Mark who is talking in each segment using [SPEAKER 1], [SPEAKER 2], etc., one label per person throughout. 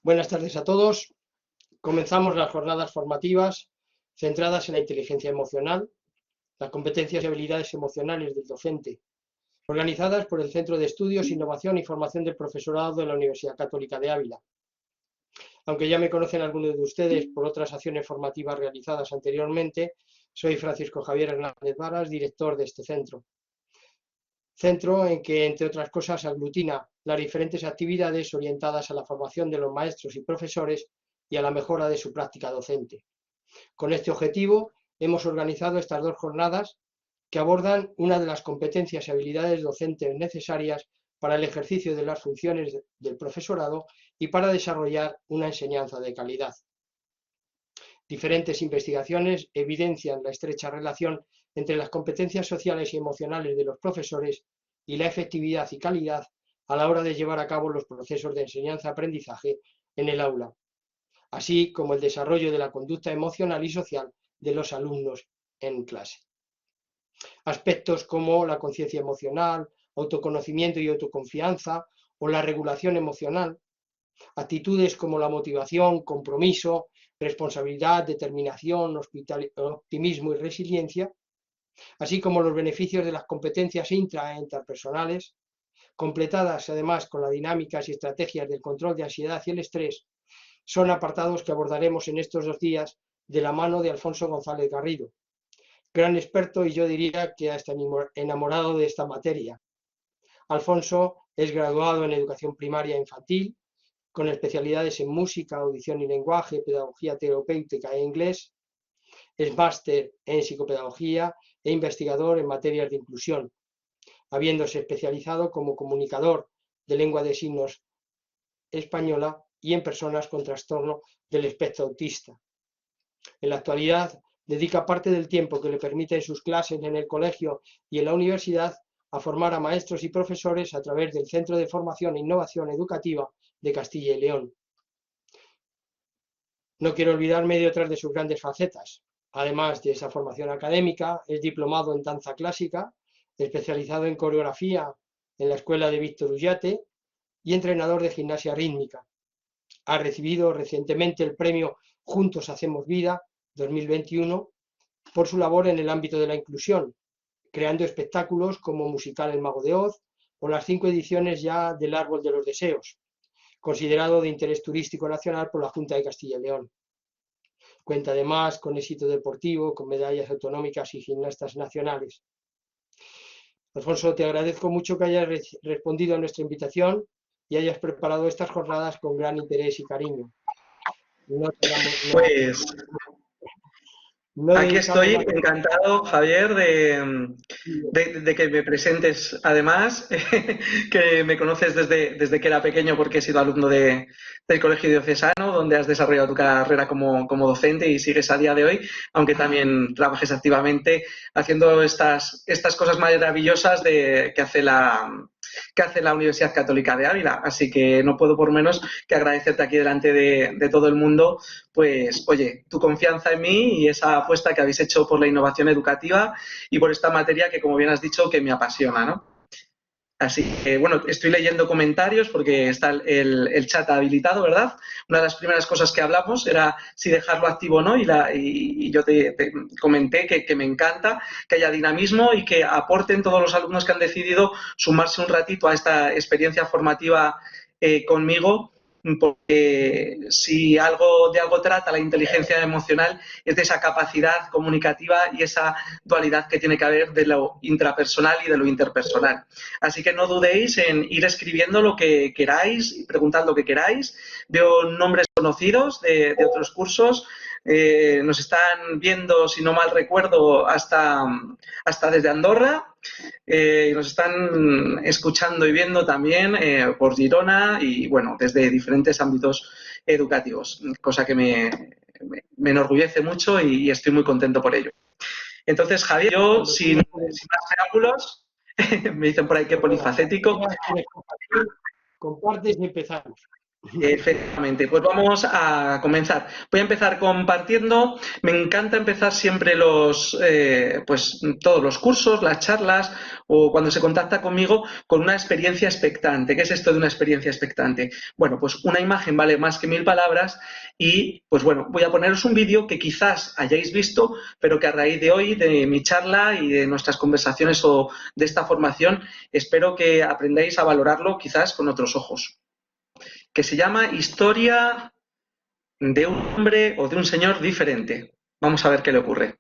[SPEAKER 1] Buenas tardes a todos. Comenzamos las jornadas formativas centradas en la inteligencia emocional, las competencias y habilidades emocionales del docente, organizadas por el Centro de Estudios, Innovación y Formación del Profesorado de la Universidad Católica de Ávila. Aunque ya me conocen algunos de ustedes por otras acciones formativas realizadas anteriormente, soy Francisco Javier Hernández Varas, director de este centro. Centro en que, entre otras cosas, aglutina las diferentes actividades orientadas a la formación de los maestros y profesores y a la mejora de su práctica docente. Con este objetivo, hemos organizado estas dos jornadas que abordan una de las competencias y habilidades docentes necesarias para el ejercicio de las funciones del profesorado y para desarrollar una enseñanza de calidad. Diferentes investigaciones evidencian la estrecha relación entre las competencias sociales y emocionales de los profesores y la efectividad y calidad a la hora de llevar a cabo los procesos de enseñanza-aprendizaje en el aula, así como el desarrollo de la conducta emocional y social de los alumnos en clase. Aspectos como la conciencia emocional, autoconocimiento y autoconfianza o la regulación emocional, actitudes como la motivación, compromiso, responsabilidad, determinación, optimismo y resiliencia, así como los beneficios de las competencias intra e interpersonales, completadas además con las dinámicas y estrategias del control de ansiedad y el estrés, son apartados que abordaremos en estos 2 días de la mano de Alfonso González Garrido, gran experto y yo diría que hasta enamorado de esta materia. Alfonso es graduado en educación primaria e infantil, con especialidades en música, audición y lenguaje, pedagogía terapéutica e inglés. Es máster en psicopedagogía e investigador en materias de inclusión, habiéndose especializado como comunicador de lengua de signos española y en personas con trastorno del espectro autista. En la actualidad, dedica parte del tiempo que le permite en sus clases en el colegio y en la universidad a formar a maestros y profesores a través del Centro de Formación e Innovación Educativa de Castilla y León. No quiero olvidarme de otras de sus grandes facetas. Además de esa formación académica, es diplomado en danza clásica, especializado en coreografía en la Escuela de Víctor Ullate y entrenador de gimnasia rítmica. Ha recibido recientemente el premio Juntos Hacemos Vida 2021 por su labor en el ámbito de la inclusión, creando espectáculos como musical El Mago de Oz o las 5 ediciones ya del Árbol de los Deseos, considerado de interés turístico nacional por la Junta de Castilla y León. Cuenta además con éxito deportivo, con medallas autonómicas y gimnastas nacionales. Alfonso, te agradezco mucho que hayas respondido a nuestra invitación y hayas preparado estas jornadas con gran interés y cariño. No,
[SPEAKER 2] Pues
[SPEAKER 1] no
[SPEAKER 2] aquí
[SPEAKER 1] dedicamos
[SPEAKER 2] estoy
[SPEAKER 1] más
[SPEAKER 2] encantado, Javier, de que me presentes además, que me conoces desde que era pequeño porque he sido alumno del Colegio Diocesano, donde has desarrollado tu carrera como docente y sigues a día de hoy, aunque también trabajes activamente haciendo estas cosas maravillosas que hace la Universidad Católica de Ávila. Así que no puedo por menos que agradecerte aquí delante de todo el mundo, pues, oye, tu confianza en mí y esa apuesta que habéis hecho por la innovación educativa y por esta materia que, como bien has dicho, que me apasiona, ¿no? Así que, bueno, estoy leyendo comentarios porque está el chat habilitado, ¿verdad? Una de las primeras cosas que hablamos era si dejarlo activo o no y yo te comenté que me encanta que haya dinamismo y que aporten todos los alumnos que han decidido sumarse un ratito a esta experiencia formativa conmigo, porque si de algo trata la inteligencia emocional es de esa capacidad comunicativa y esa dualidad que tiene que haber de lo intrapersonal y de lo interpersonal. Así que no dudéis en ir escribiendo lo que queráis y preguntad lo que queráis. Veo nombres conocidos de otros cursos. Nos están viendo, si no mal recuerdo, hasta desde Andorra. Nos están escuchando y viendo también por Girona y, bueno, desde diferentes ámbitos educativos, cosa que me enorgullece mucho y estoy muy contento por ello. Entonces, Javier, yo, sin más preámbulos, me dicen por ahí que polifacético.
[SPEAKER 1] compartes y empezamos.
[SPEAKER 2] Efectivamente, pues vamos a comenzar. Voy a empezar compartiendo. Me encanta empezar siempre pues todos los cursos, las charlas o cuando se contacta conmigo con una experiencia expectante. ¿Qué es esto de una experiencia expectante? Bueno, pues una imagen vale más que 1000 palabras y, pues bueno, voy a poneros un vídeo que quizás hayáis visto, pero que a raíz de hoy, de mi charla y de nuestras conversaciones o de esta formación, espero que aprendáis a valorarlo quizás con otros ojos, que se llama Historia de un hombre o de un señor diferente. Vamos a ver qué le ocurre.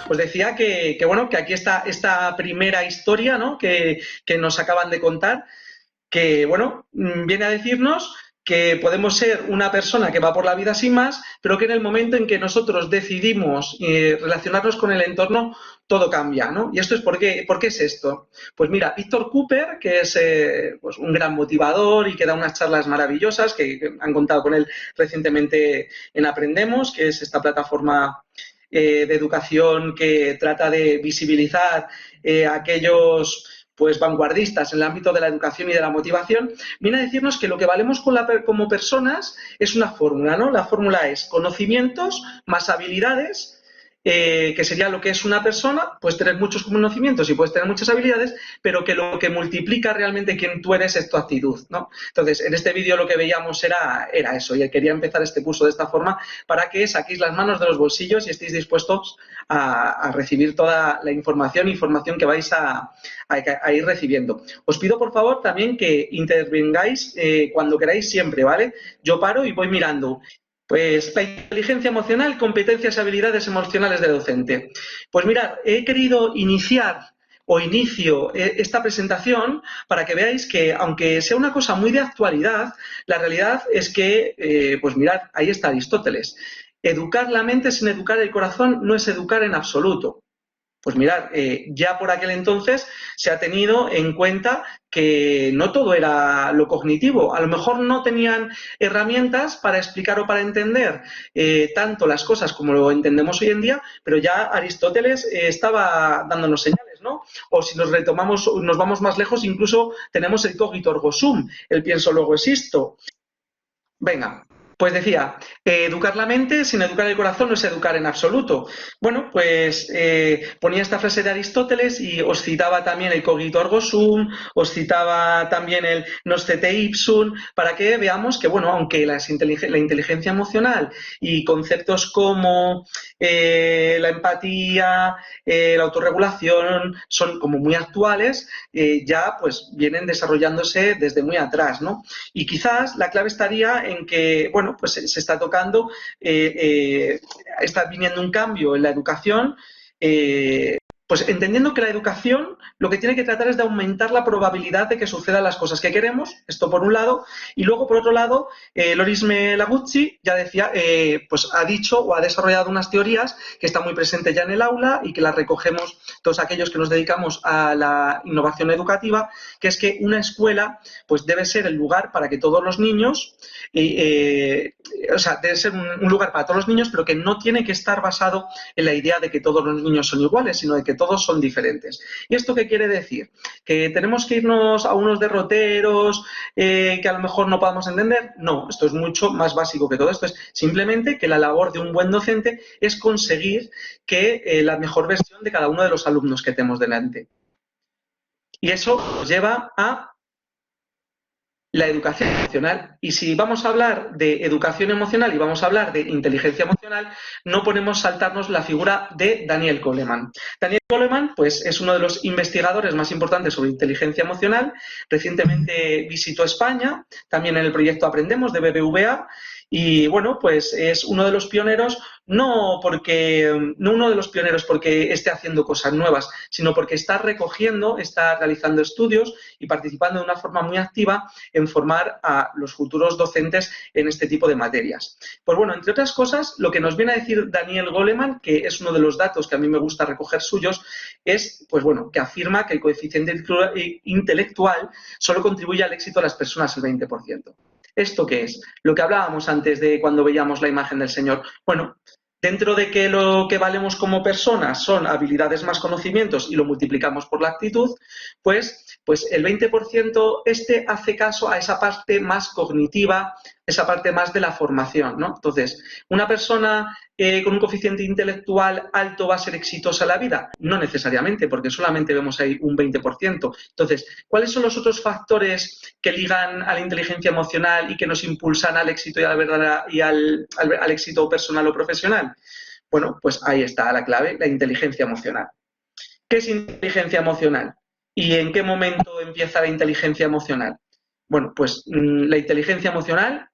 [SPEAKER 2] Os decía bueno, que aquí está esta primera historia, ¿no?, que nos acaban de contar, que bueno, viene a decirnos que podemos ser una persona que va por la vida sin más, pero que en el momento en que nosotros decidimos relacionarnos con el entorno, todo cambia, ¿no? ¿Y esto es por qué es esto? Pues mira, Víctor Cooper, que es pues un gran motivador y que da unas charlas maravillosas, que han contado con él recientemente en Aprendemos, que es esta plataforma de educación que trata de visibilizar aquellos pues vanguardistas en el ámbito de la educación y de la motivación, viene a decirnos que lo que valemos como personas es una fórmula, ¿no? La fórmula es conocimientos más habilidades, que sería lo que es una persona. Puedes tener muchos conocimientos y puedes tener muchas habilidades, pero que lo que multiplica realmente quién tú eres es tu actitud, ¿no? Entonces, en este vídeo lo que veíamos era eso, y quería empezar este curso de esta forma para que saquéis las manos de los bolsillos y estéis dispuestos a recibir toda la información que vais a ir recibiendo. Os pido, por favor, también que intervengáis cuando queráis siempre, ¿vale? Yo paro y voy mirando. Pues la inteligencia emocional, competencias y habilidades emocionales de docente. Pues mirad, he querido inicio esta presentación para que veáis que, aunque sea una cosa muy de actualidad, la realidad es que, pues mirad, ahí está Aristóteles. Educar la mente sin educar el corazón no es educar en absoluto. Pues mirad, ya por aquel entonces se ha tenido en cuenta que no todo era lo cognitivo. A lo mejor no tenían herramientas para explicar o para entender tanto las cosas como lo entendemos hoy en día, pero ya Aristóteles estaba dándonos señales, ¿no? O si nos retomamos, nos vamos más lejos, incluso tenemos el cogito ergo sum, el pienso luego existo. Venga, Pues decía, educar la mente sin educar el corazón no es educar en absoluto. Bueno, pues ponía esta frase de Aristóteles y os citaba también el cogito ergo sum, os citaba también el noscete ipsum, para que veamos que, bueno, aunque la inteligencia emocional y conceptos como la empatía, la autorregulación son como muy actuales, ya pues vienen desarrollándose desde muy atrás, ¿no? Y quizás la clave estaría en que, bueno, pues se está tocando, está viniendo un cambio en la educación, pues entendiendo que la educación lo que tiene que tratar es de aumentar la probabilidad de que sucedan las cosas que queremos, esto por un lado, y luego por otro lado, Loris Melaguzzi ya decía, pues ha dicho o ha desarrollado unas teorías que están muy presentes ya en el aula y que las recogemos todos aquellos que nos dedicamos a la innovación educativa, que es que una escuela pues debe ser el lugar para que todos los niños, o sea, debe ser un lugar para todos los niños, pero que no tiene que estar basado en la idea de que todos los niños son iguales, sino de que todos son diferentes. ¿Y esto qué quiere decir? ¿Que tenemos que irnos a unos derroteros que a lo mejor no podamos entender? No, esto es mucho más básico que todo esto. Es simplemente que la labor de un buen docente es conseguir que la mejor versión de cada uno de los alumnos que tenemos delante. Y eso nos lleva a la educación emocional. Y si vamos a hablar de educación emocional y vamos a hablar de inteligencia emocional, no podemos saltarnos la figura de Daniel Goleman. Daniel Goleman, pues, es uno de los investigadores más importantes sobre inteligencia emocional. Recientemente visitó España, también en el proyecto Aprendemos de BBVA. Y bueno, pues es uno de los pioneros, no uno de los pioneros porque esté haciendo cosas nuevas, sino porque está recogiendo, está realizando estudios y participando de una forma muy activa en formar a los futuros docentes en este tipo de materias. Pues bueno, entre otras cosas, lo que nos viene a decir Daniel Goleman, que es uno de los datos que a mí me gusta recoger suyos, es, pues bueno, que afirma que el coeficiente intelectual solo contribuye al éxito de las personas el 20%. ¿Esto qué es? Lo que hablábamos antes de cuando veíamos la imagen del Señor. Bueno, dentro de que lo que valemos como personas son habilidades más conocimientos y lo multiplicamos por la actitud, pues el 20% hace caso a esa parte más cognitiva, esa parte más de la formación, ¿no? Entonces, ¿una persona con un coeficiente intelectual alto va a ser exitosa en la vida? No necesariamente, porque solamente vemos ahí un 20%. Entonces, ¿cuáles son los otros factores que ligan a la inteligencia emocional y que nos impulsan al éxito y a la verdad y al éxito personal o profesional? Bueno, pues ahí está la clave, la inteligencia emocional. ¿Qué es inteligencia emocional? ¿Y en qué momento empieza la inteligencia emocional? Bueno, pues la inteligencia emocional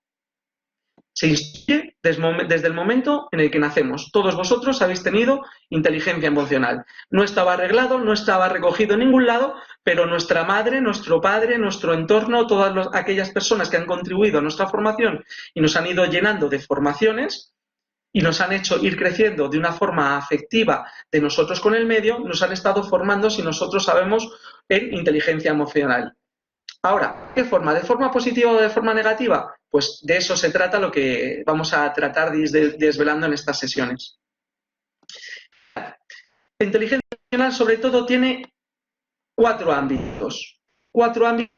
[SPEAKER 2] se instruye desde el momento en el que nacemos. Todos vosotros habéis tenido inteligencia emocional. No estaba arreglado, no estaba recogido en ningún lado, pero nuestra madre, nuestro padre, nuestro entorno, todas aquellas personas que han contribuido a nuestra formación y nos han ido llenando de formaciones y nos han hecho ir creciendo de una forma afectiva de nosotros con el medio, nos han estado formando, si nosotros sabemos, en inteligencia emocional. Ahora, ¿qué forma? ¿De forma positiva o de forma negativa? Pues de eso se trata lo que vamos a tratar desvelando en estas sesiones. La inteligencia emocional, sobre todo, tiene cuatro ámbitos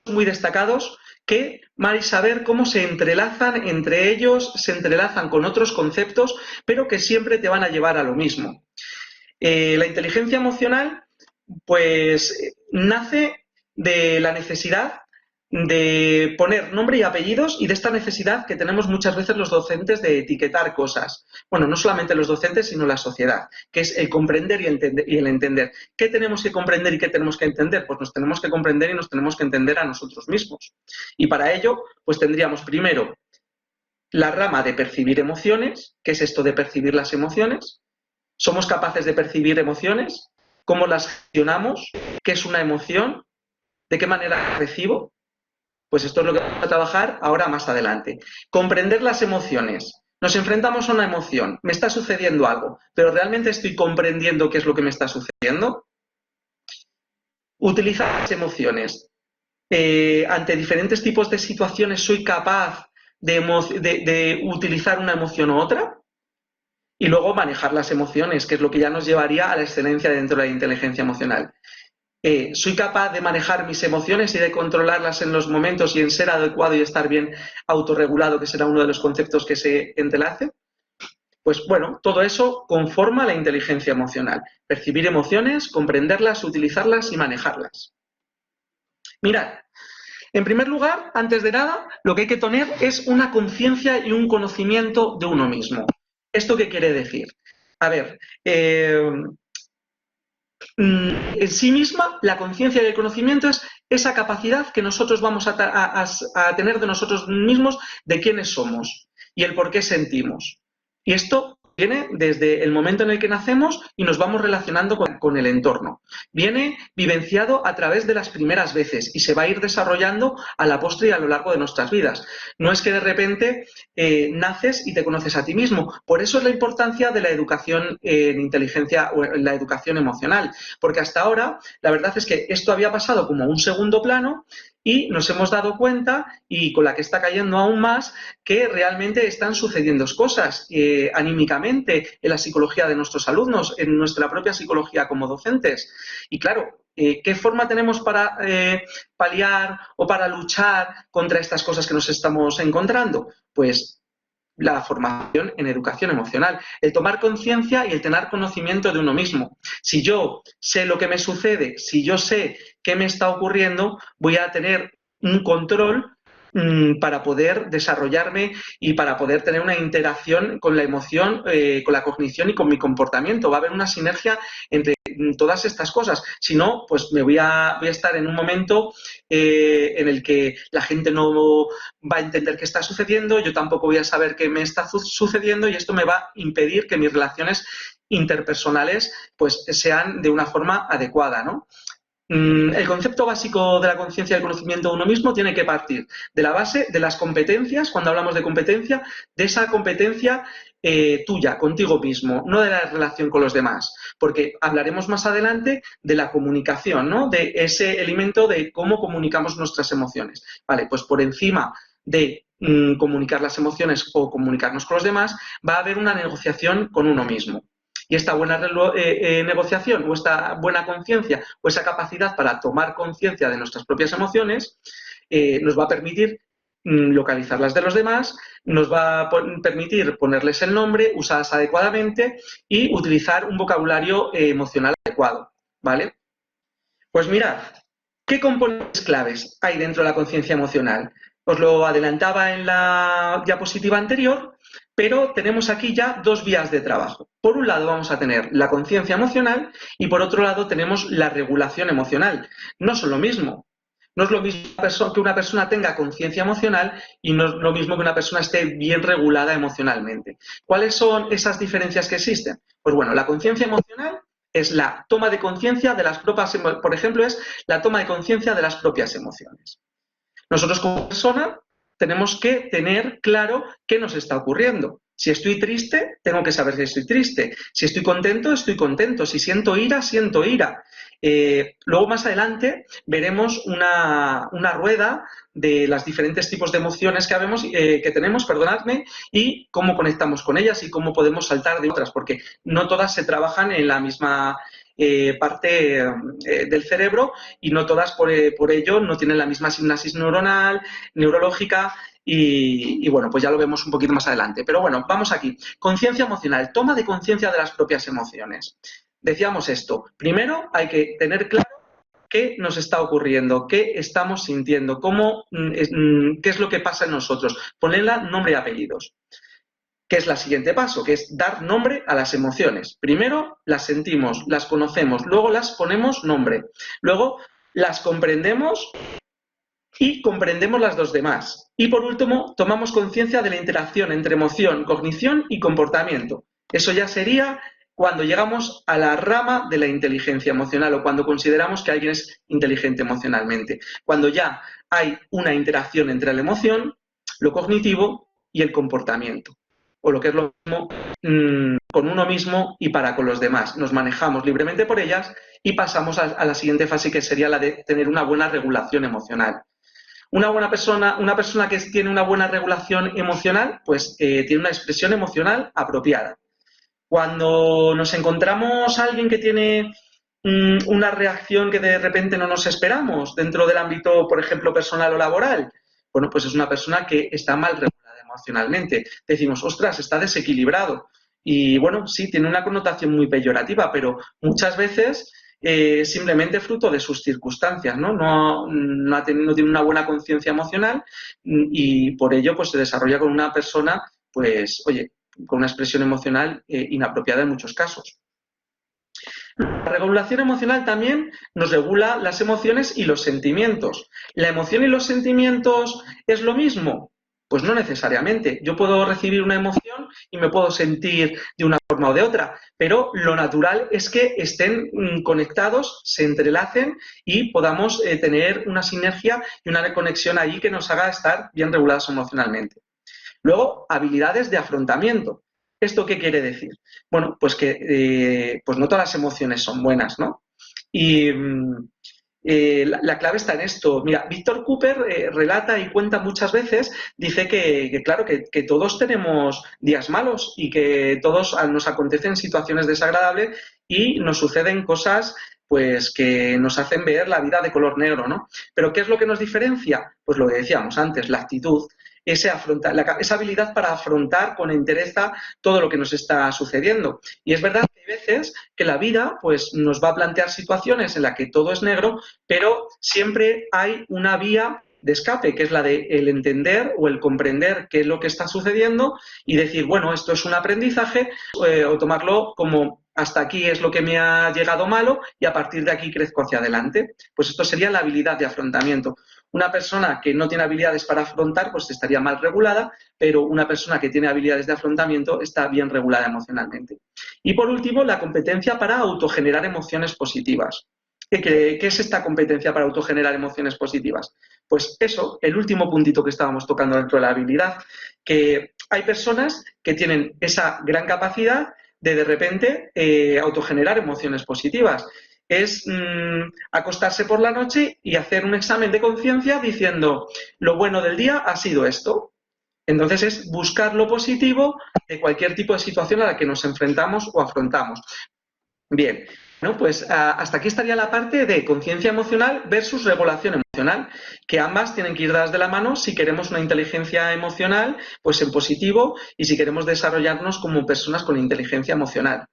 [SPEAKER 2] muy destacados que vais a ver cómo se entrelazan entre ellos, se entrelazan con otros conceptos, pero que siempre te van a llevar a lo mismo. La inteligencia emocional, pues, nace de la necesidad de poner nombre y apellidos y de esta necesidad que tenemos muchas veces los docentes de etiquetar cosas. Bueno, no solamente los docentes, sino la sociedad, que es el comprender y el entender. ¿Qué tenemos que comprender y qué tenemos que entender? Pues nos tenemos que comprender y nos tenemos que entender a nosotros mismos. Y para ello, pues tendríamos primero la rama de percibir emociones. ¿Qué es esto de percibir las emociones? ¿Somos capaces de percibir emociones? ¿Cómo las gestionamos? ¿Qué es una emoción? ¿De qué manera la recibo? Pues esto es lo que vamos a trabajar ahora más adelante. Comprender las emociones. Nos enfrentamos a una emoción. Me está sucediendo algo, pero ¿realmente estoy comprendiendo qué es lo que me está sucediendo? Utilizar las emociones. Ante diferentes tipos de situaciones, ¿soy capaz de utilizar una emoción u otra? Y luego manejar las emociones, que es lo que ya nos llevaría a la excelencia dentro de la inteligencia emocional. ¿Soy capaz de manejar mis emociones y de controlarlas en los momentos y en ser adecuado y estar bien autorregulado, que será uno de los conceptos que se entrelace? Pues bueno, todo eso conforma la inteligencia emocional. Percibir emociones, comprenderlas, utilizarlas y manejarlas. Mirad, en primer lugar, antes de nada, lo que hay que tener es una conciencia y un conocimiento de uno mismo. ¿Esto qué quiere decir? A ver, en sí misma, la conciencia y el conocimiento es esa capacidad que nosotros vamos a tener de nosotros mismos, de quiénes somos y el por qué sentimos. Y esto viene desde el momento en el que nacemos y nos vamos relacionando con el entorno. Viene vivenciado a través de las primeras veces y se va a ir desarrollando a la postre y a lo largo de nuestras vidas. No es que de repente naces y te conoces a ti mismo. Por eso es la importancia de la educación en inteligencia o en la educación emocional. Porque hasta ahora, la verdad es que esto había pasado como un segundo plano y nos hemos dado cuenta, y con la que está cayendo aún más, que realmente están sucediendo cosas anímicamente en la psicología de nuestros alumnos, en nuestra propia psicología como docentes. Y claro, ¿qué forma tenemos para paliar o para luchar contra estas cosas que nos estamos encontrando? Pues la formación en educación emocional, el tomar conciencia y el tener conocimiento de uno mismo. Si yo sé lo que me sucede, si yo sé qué me está ocurriendo, voy a tener un control para poder desarrollarme y para poder tener una interacción con la emoción, con la cognición y con mi comportamiento. Va a haber una sinergia entre todas estas cosas. Si no, pues me voy a estar en un momento en el que la gente no va a entender qué está sucediendo, yo tampoco voy a saber qué me está sucediendo y esto me va a impedir que mis relaciones interpersonales pues sean de una forma adecuada, ¿no? El concepto básico de la conciencia y el conocimiento de uno mismo tiene que partir de la base de las competencias, cuando hablamos de competencia, de esa competencia tuya, contigo mismo, no de la relación con los demás, porque hablaremos más adelante de la comunicación, ¿no? De ese elemento de cómo comunicamos nuestras emociones. Vale, pues por encima de comunicar las emociones o comunicarnos con los demás, va a haber una negociación con uno mismo. Y esta buena negociación o esta buena conciencia o esa capacidad para tomar conciencia de nuestras propias emociones nos va a permitir localizarlas de los demás, nos va a permitir ponerles el nombre, usarlas adecuadamente y utilizar un vocabulario emocional adecuado, ¿vale? Pues mirad, ¿qué componentes claves hay dentro de la conciencia emocional? Os lo adelantaba en la diapositiva anterior, pero tenemos aquí ya dos vías de trabajo. Por un lado vamos a tener la conciencia emocional y por otro lado tenemos la regulación emocional. No son lo mismo. No es lo mismo que una persona tenga conciencia emocional y no es lo mismo que una persona esté bien regulada emocionalmente. ¿Cuáles son esas diferencias que existen? Pues bueno, la conciencia emocional es la toma de conciencia de las propias, por ejemplo, es la toma de conciencia de las propias emociones. Nosotros como persona tenemos que tener claro qué nos está ocurriendo. Si estoy triste, tengo que saber si estoy triste. Si estoy contento, estoy contento. Si siento ira, siento ira. Luego más adelante veremos una rueda de los diferentes tipos de emociones que tenemos, perdonadme, y cómo conectamos con ellas y cómo podemos saltar de otras, porque no todas se trabajan en la misma parte del cerebro y no todas por ello no tienen la misma sinapsis neuronal, neurológica y bueno, pues ya lo vemos un poquito más adelante. Pero bueno, vamos aquí. Conciencia emocional, toma de conciencia de las propias emociones. Decíamos esto, primero hay que tener claro qué nos está ocurriendo, qué estamos sintiendo, qué es lo que pasa en nosotros, ponerle nombre y apellidos. ¿Qué es el siguiente paso? Que es dar nombre a las emociones. Primero las sentimos, las conocemos, luego las ponemos nombre, luego las comprendemos y comprendemos las dos demás. Y por último, tomamos conciencia de la interacción entre emoción, cognición y comportamiento. Eso ya sería cuando llegamos a la rama de la inteligencia emocional o cuando consideramos que alguien es inteligente emocionalmente. Cuando ya hay una interacción entre la emoción, lo cognitivo y el comportamiento. O lo que es lo mismo con uno mismo y para con los demás. Nos manejamos libremente por ellas y pasamos a la siguiente fase, que sería la de tener una buena regulación emocional. Una persona que tiene una buena regulación emocional, pues tiene una expresión emocional apropiada. Cuando nos encontramos a alguien que tiene una reacción que de repente no nos esperamos dentro del ámbito, por ejemplo, personal o laboral? Bueno, pues es una persona que está mal regulada emocionalmente. Decimos, ostras, está desequilibrado. Y bueno, sí, tiene una connotación muy peyorativa, pero muchas veces simplemente fruto de sus circunstancias, ¿no? No tiene una buena conciencia emocional y por ello pues se desarrolla con una persona, pues, oye, con una expresión emocional inapropiada en muchos casos. La regulación emocional también nos regula las emociones y los sentimientos. ¿La emoción y los sentimientos es lo mismo? Pues no necesariamente. Yo puedo recibir una emoción y me puedo sentir de una forma o de otra, pero lo natural es que estén conectados, se entrelacen y podamos tener una sinergia y una conexión allí que nos haga estar bien regulados emocionalmente. Luego, habilidades de afrontamiento. ¿Esto qué quiere decir? Bueno, pues que pues no todas las emociones son buenas, ¿no? Y la clave está en esto. Mira, Víctor Cooper relata y cuenta muchas veces, dice claro, que todos tenemos días malos y que todos nos acontecen situaciones desagradables y nos suceden cosas pues que nos hacen ver la vida de color negro, ¿no? Pero ¿qué es lo que nos diferencia? Pues lo que decíamos antes, la actitud, esa habilidad para afrontar con entereza todo lo que nos está sucediendo. Y es verdad que hay veces que la vida pues, nos va a plantear situaciones en las que todo es negro, pero siempre hay una vía de escape, que es la de el entender o el comprender qué es lo que está sucediendo y decir, bueno, esto es un aprendizaje, o tomarlo como hasta aquí es lo que me ha llegado malo y a partir de aquí crezco hacia adelante. Pues esto sería la habilidad de afrontamiento. Una persona que no tiene habilidades para afrontar, pues estaría mal regulada, pero una persona que tiene habilidades de afrontamiento está bien regulada emocionalmente. Y por último, la competencia para autogenerar emociones positivas. ¿Qué es esta competencia para autogenerar emociones positivas? Pues eso, el último puntito que estábamos tocando dentro de la habilidad, que hay personas que tienen esa gran capacidad de repente autogenerar emociones positivas. Es acostarse por la noche y hacer un examen de conciencia diciendo lo bueno del día ha sido esto. Entonces es buscar lo positivo de cualquier tipo de situación a la que nos enfrentamos o afrontamos. Bien, ¿no? Pues hasta aquí estaría la parte de conciencia emocional versus regulación emocional, que ambas tienen que ir dadas de la mano si queremos una inteligencia emocional, pues en positivo, y si queremos desarrollarnos como personas con inteligencia emocional.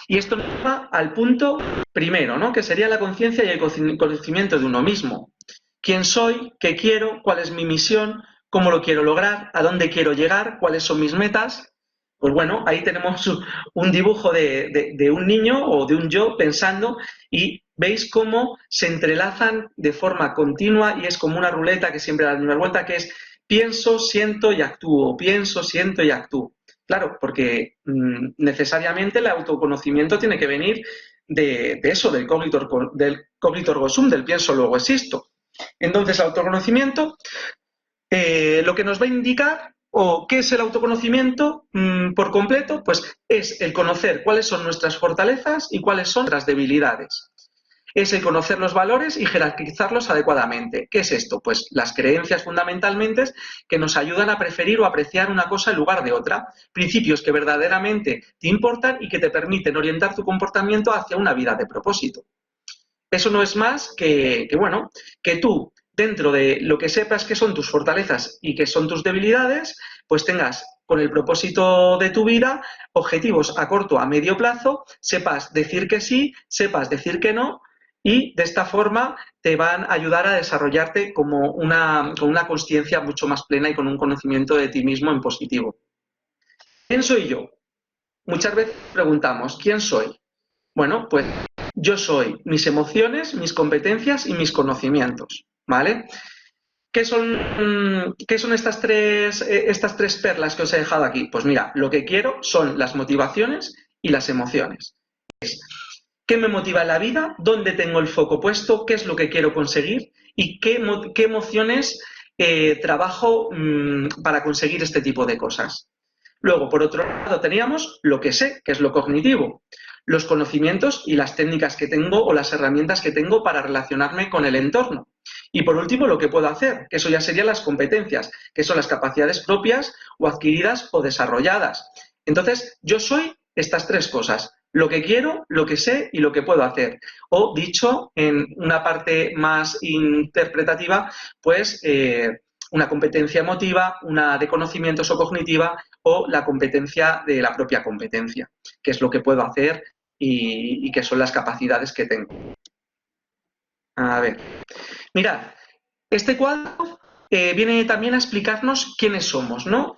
[SPEAKER 2] Y esto nos lleva al punto primero, ¿no? Que sería la conciencia y el conocimiento de uno mismo. ¿Quién soy? ¿Qué quiero? ¿Cuál es mi misión? ¿Cómo lo quiero lograr? ¿A dónde quiero llegar? ¿Cuáles son mis metas? Pues bueno, ahí tenemos un dibujo de un niño o de un yo pensando y veis cómo se entrelazan de forma continua y es como una ruleta que siempre da la misma vuelta, que es pienso, siento y actúo, pienso, siento y actúo. Claro, porque necesariamente el autoconocimiento tiene que venir de eso, del cognitor ergo sum, del pienso luego existo. Entonces, autoconocimiento, lo que nos va a indicar, o qué es el autoconocimiento por completo, pues es el conocer cuáles son nuestras fortalezas y cuáles son nuestras debilidades. Es el conocer los valores y jerarquizarlos adecuadamente. ¿Qué es esto? Pues las creencias fundamentalmente que nos ayudan a preferir o apreciar una cosa en lugar de otra. Principios que verdaderamente te importan y que te permiten orientar tu comportamiento hacia una vida de propósito. Eso no es más que tú, dentro de lo que sepas que son tus fortalezas y que son tus debilidades, pues tengas con el propósito de tu vida objetivos a corto, a medio plazo, sepas decir que sí, sepas decir que no, y de esta forma te van a ayudar a desarrollarte con una consciencia mucho más plena y con un conocimiento de ti mismo en positivo. ¿Quién soy yo? Muchas veces preguntamos, ¿quién soy? Bueno, pues yo soy mis emociones, mis competencias y mis conocimientos, ¿vale? ¿Qué son estas tres perlas que os he dejado aquí? Pues mira, lo que quiero son las motivaciones y las emociones. ¿Qué me motiva en la vida? ¿Dónde tengo el foco puesto? ¿Qué es lo que quiero conseguir? ¿Y qué emociones trabajo para conseguir este tipo de cosas? Luego, por otro lado, teníamos lo que sé, que es lo cognitivo, los conocimientos y las técnicas que tengo o las herramientas que tengo para relacionarme con el entorno. Y por último, lo que puedo hacer, que eso ya serían las competencias, que son las capacidades propias o adquiridas o desarrolladas. Entonces, yo soy estas tres cosas. lo que quiero, lo que sé y lo que puedo hacer. O dicho en una parte más interpretativa, pues una competencia emotiva, una de conocimientos o cognitiva o la competencia de la propia competencia, que es lo que puedo hacer y que son las capacidades que tengo. A ver, mirad, este cuadro viene también a explicarnos quiénes somos, ¿no?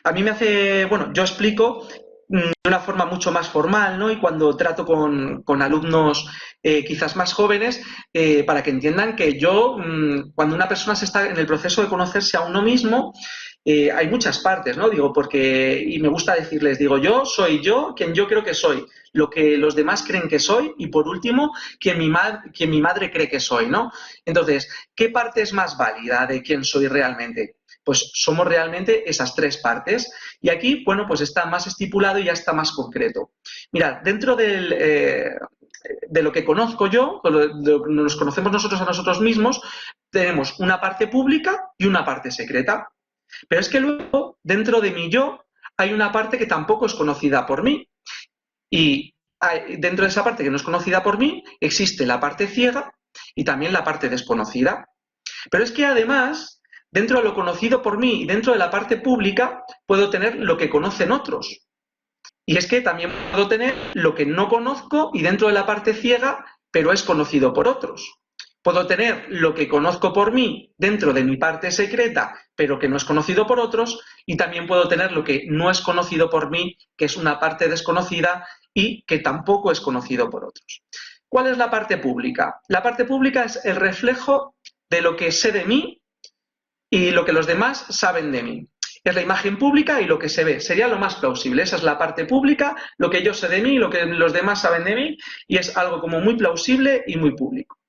[SPEAKER 2] A mí me hace, bueno, yo explico de una forma mucho más formal, ¿no? Y cuando trato con alumnos quizás más jóvenes, para que entiendan que yo, cuando una persona se está en el proceso de conocerse a uno mismo, hay muchas partes, ¿no? Digo, porque, y me gusta decirles, digo, yo soy yo quien yo creo que soy, lo que los demás creen que soy, y por último, quien mi madre cree que soy, ¿no? Entonces, ¿qué parte es más válida de quién soy realmente? Pues somos realmente esas tres partes. Y aquí, bueno, pues está más estipulado y ya está más concreto. Mirad, dentro de lo que conozco yo, de lo que nos conocemos nosotros a nosotros mismos, tenemos una parte pública y una parte secreta. Pero es que luego, dentro de mi yo, hay una parte que tampoco es conocida por mí. Y dentro de esa parte que no es conocida por mí, existe la parte ciega y también la parte desconocida. Pero es que además, dentro de lo conocido por mí y dentro de la parte pública, puedo tener lo que conocen otros. Y es que también puedo tener lo que no conozco y dentro de la parte ciega, pero es conocido por otros. Puedo tener lo que conozco por mí dentro de mi parte secreta, pero que no es conocido por otros, y también puedo tener lo que no es conocido por mí, que es una parte desconocida y que tampoco es conocido por otros. ¿Cuál es la parte pública? La parte pública es el reflejo de lo que sé de mí y lo que los demás saben de mí. Es la imagen pública y lo que se ve. Sería lo más plausible. Esa es la parte pública, lo que yo sé de mí, lo que los demás saben de mí, y es algo como muy plausible y muy público.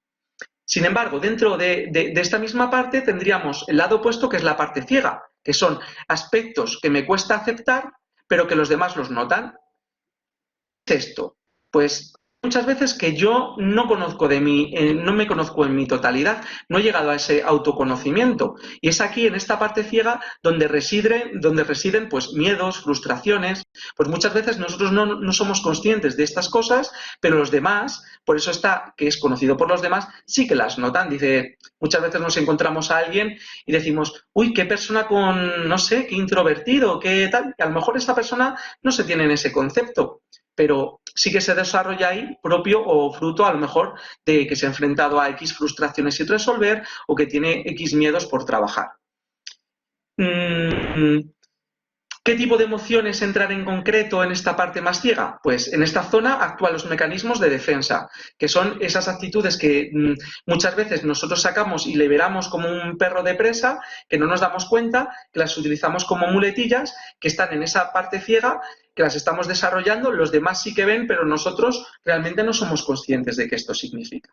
[SPEAKER 2] Sin embargo, dentro de esta misma parte tendríamos el lado opuesto, que es la parte ciega, que son aspectos que me cuesta aceptar, pero que los demás los notan. ¿Qué es esto? Pues muchas veces que yo no conozco de mí, no me conozco en mi totalidad, no he llegado a ese autoconocimiento. Y es aquí, en esta parte ciega, donde residen pues, miedos, frustraciones. Pues muchas veces nosotros no somos conscientes de estas cosas, pero los demás, por eso está, que es conocido por los demás, sí que las notan. Dice, muchas veces nos encontramos a alguien y decimos, uy, qué persona con, no sé, qué introvertido, qué tal. Y a lo mejor esta persona no se tiene en ese concepto, pero sí que se desarrolla ahí propio o fruto a lo mejor de que se ha enfrentado a X frustraciones sin resolver o que tiene X miedos por trabajar. ¿Qué tipo de emociones entran en concreto en esta parte más ciega? Pues en esta zona actúan los mecanismos de defensa, que son esas actitudes que muchas veces nosotros sacamos y liberamos como un perro de presa, que no nos damos cuenta, que las utilizamos como muletillas, que están en esa parte ciega, que las estamos desarrollando, los demás sí que ven, pero nosotros realmente no somos conscientes de qué esto significa.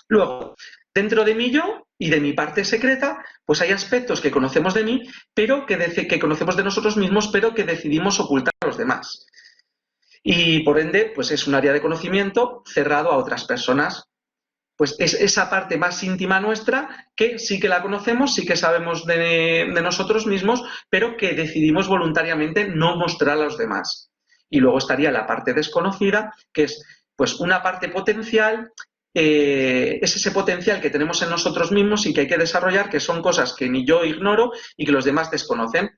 [SPEAKER 2] Luego, dentro de mí yo y de mi parte secreta, pues hay aspectos que conocemos de mí, pero que conocemos de nosotros mismos, pero que decidimos ocultar a los demás. Y por ende, pues es un área de conocimiento cerrado a otras personas. Pues es esa parte más íntima nuestra que sí que la conocemos, sí que sabemos de nosotros mismos, pero que decidimos voluntariamente no mostrar a los demás. Y luego estaría la parte desconocida, que es pues una parte potencial, es ese potencial que tenemos en nosotros mismos y que hay que desarrollar, que son cosas que ni yo ignoro y que los demás desconocen.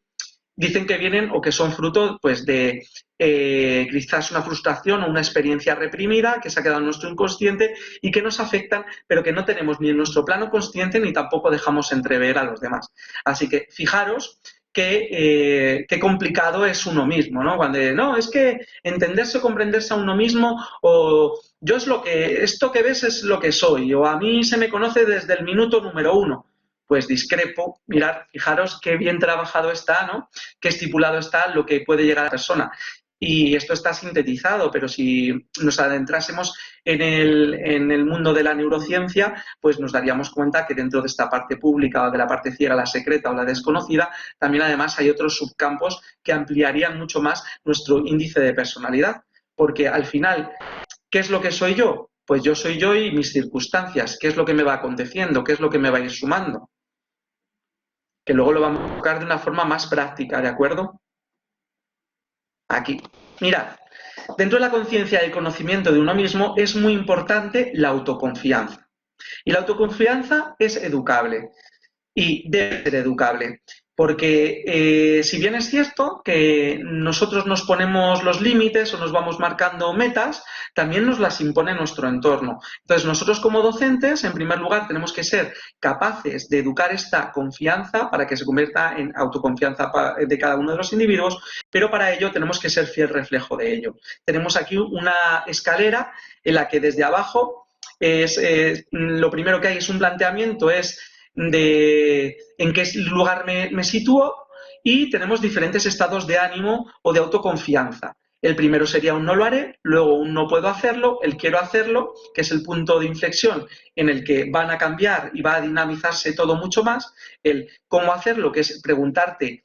[SPEAKER 2] Dicen que vienen o que son fruto pues, de quizás una frustración o una experiencia reprimida que se ha quedado en nuestro inconsciente y que nos afectan, pero que no tenemos ni en nuestro plano consciente ni tampoco dejamos entrever a los demás. Así que fijaros qué complicado es uno mismo, ¿no? Cuando no, es que entenderse o comprenderse a uno mismo, o yo es lo que, esto que ves es lo que soy, o a mí se me conoce desde el minuto número 1. Pues discrepo, mirad, fijaros qué bien trabajado está, ¿no? Qué estipulado está lo que puede llegar a la persona. Y esto está sintetizado, pero si nos adentrásemos en el mundo de la neurociencia, pues nos daríamos cuenta que dentro de esta parte pública o de la parte ciega, la secreta o la desconocida, también además hay otros subcampos que ampliarían mucho más nuestro índice de personalidad. Porque al final, ¿qué es lo que soy yo? Pues yo soy yo y mis circunstancias. ¿Qué es lo que me va aconteciendo? ¿Qué es lo que me va a ir sumando? Que luego lo vamos a tocar de una forma más práctica, ¿de acuerdo? Aquí. Mirad, Dentro de la conciencia y el conocimiento de uno mismo es muy importante la autoconfianza. Y la autoconfianza es educable y debe ser educable. Porque si bien es cierto que nosotros nos ponemos los límites o nos vamos marcando metas, también nos las impone nuestro entorno. Entonces, nosotros como docentes, en primer lugar, tenemos que ser capaces de educar esta confianza para que se convierta en autoconfianza de cada uno de los individuos, pero para ello tenemos que ser fiel reflejo de ello. Tenemos aquí una escalera en la que desde abajo lo primero que hay es un planteamiento, es de en qué lugar me sitúo, y tenemos diferentes estados de ánimo o de autoconfianza. El primero sería un no lo haré, luego un no puedo hacerlo, el quiero hacerlo, que es el punto de inflexión en el que van a cambiar y va a dinamizarse todo mucho más, el cómo hacerlo, que es preguntarte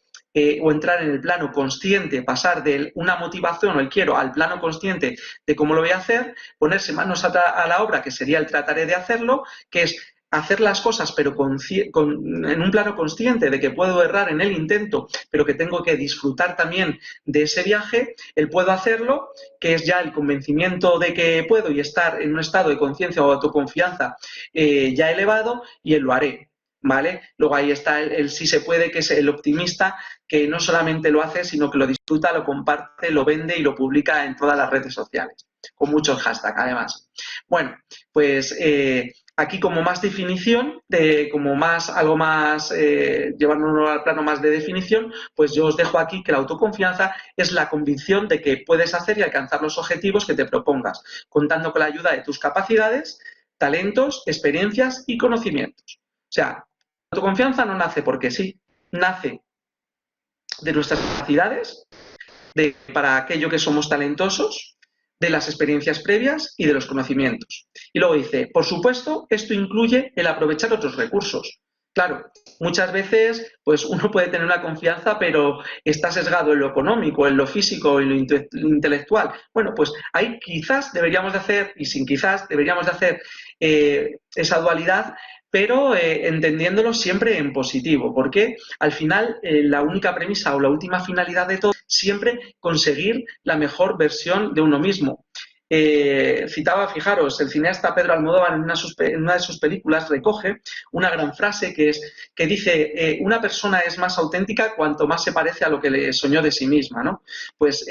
[SPEAKER 2] o entrar en el plano consciente, pasar de una motivación o el quiero al plano consciente de cómo lo voy a hacer, ponerse manos a la obra, que sería el trataré de hacerlo, que es hacer las cosas pero en un plano consciente de que puedo errar en el intento, pero que tengo que disfrutar también de ese viaje, el puedo hacerlo, que es ya el convencimiento de que puedo y estar en un estado de conciencia o autoconfianza ya elevado, y el lo haré. ¿Vale? Luego ahí está el sí se puede, que es el optimista, que no solamente lo hace, sino que lo disfruta, lo comparte, lo vende y lo publica en todas las redes sociales, con muchos hashtags además. Bueno, pues aquí como más definición, como más algo más, llevárnoslo al plano más de definición, pues yo os dejo aquí que la autoconfianza es la convicción de que puedes hacer y alcanzar los objetivos que te propongas, contando con la ayuda de tus capacidades, talentos, experiencias y conocimientos. O sea, la autoconfianza no nace porque sí, nace de nuestras capacidades, para aquello que somos talentosos, de las experiencias previas y de los conocimientos. Y luego dice, por supuesto, esto incluye el aprovechar otros recursos. Claro, muchas veces pues uno puede tener una confianza, pero está sesgado en lo económico, en lo físico, en lo intelectual. Bueno, pues ahí quizás deberíamos de hacer, y sin quizás deberíamos de hacer esa dualidad, pero entendiéndolo siempre en positivo, porque al final la única premisa o la última finalidad de todo es siempre conseguir la mejor versión de uno mismo. Citaba, fijaros, el cineasta Pedro Almodóvar en una de sus películas recoge una gran frase que dice una persona es más auténtica cuanto más se parece a lo que le soñó de sí misma, ¿no? Pues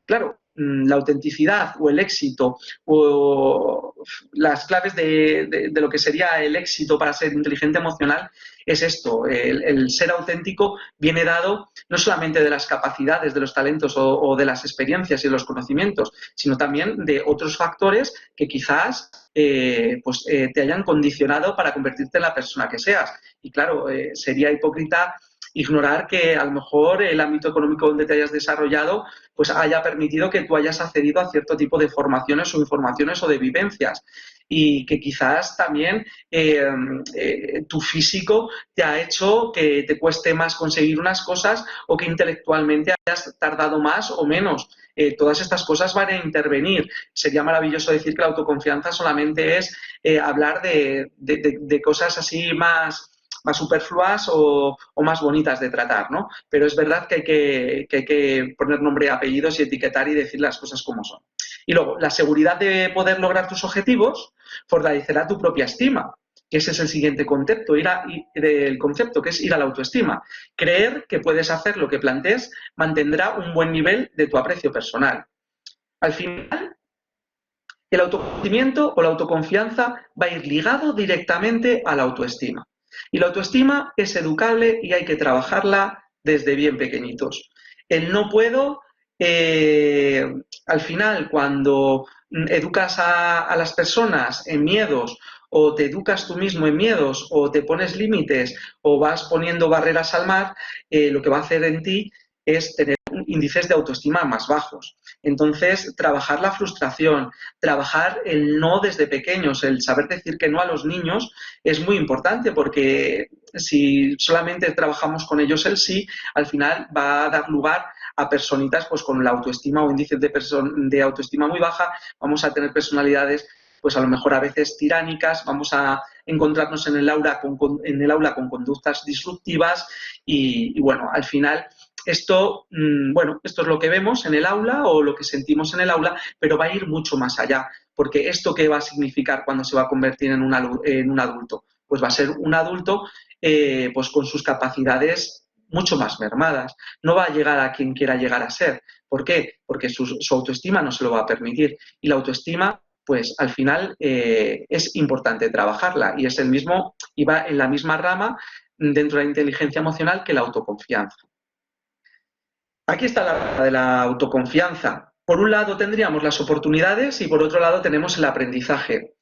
[SPEAKER 2] claro, la autenticidad o el éxito o las claves de lo que sería el éxito para ser inteligente emocional es esto, el ser auténtico viene dado no solamente de las capacidades, de los talentos o de las experiencias y de los conocimientos, sino también de otros factores que quizás te hayan condicionado para convertirte en la persona que seas. Y claro, sería hipócrita ignorar que a lo mejor el ámbito económico donde te hayas desarrollado pues haya permitido que tú hayas accedido a cierto tipo de formaciones o informaciones o de vivencias, y que quizás también tu físico te ha hecho que te cueste más conseguir unas cosas o que intelectualmente hayas tardado más o menos. Todas estas cosas van a intervenir. Sería maravilloso decir que la autoconfianza solamente es hablar de cosas así más superfluas o más bonitas de tratar, ¿no? Pero es verdad que hay que poner nombre y apellidos y etiquetar y decir las cosas como son. Y luego, la seguridad de poder lograr tus objetivos fortalecerá tu propia estima, que ese es el siguiente concepto, del concepto, que es ir a la autoestima. Creer que puedes hacer lo que plantees mantendrá un buen nivel de tu aprecio personal. Al final, el autoconocimiento o la autoconfianza va a ir ligado directamente a la autoestima. Y la autoestima es educable y hay que trabajarla desde bien pequeñitos. El no puedo, al final, cuando educas a las personas en miedos, o te educas tú mismo en miedos, o te pones límites, o vas poniendo barreras al mar, lo que va a hacer en ti es tener índices de autoestima más bajos. Entonces, trabajar la frustración, trabajar el no desde pequeños, el saber decir que no a los niños es muy importante, porque si solamente trabajamos con ellos el sí, al final va a dar lugar a personitas pues con la autoestima o índices de autoestima muy baja. Vamos a tener personalidades pues a lo mejor a veces tiránicas, vamos a encontrarnos en el aula con conductas disruptivas y bueno, al final esto, bueno, esto es lo que vemos en el aula o lo que sentimos en el aula, pero va a ir mucho más allá, porque ¿esto qué va a significar cuando se va a convertir en un adulto? Pues va a ser un adulto pues con sus capacidades mucho más mermadas. No va a llegar a quien quiera llegar a ser. ¿Por qué? Porque su autoestima no se lo va a permitir. Y la autoestima, pues al final es importante trabajarla y es el mismo, y va en la misma rama dentro de la inteligencia emocional que la autoconfianza. Aquí está la de la autoconfianza. Por un lado tendríamos las oportunidades y por otro lado tenemos el aprendizaje.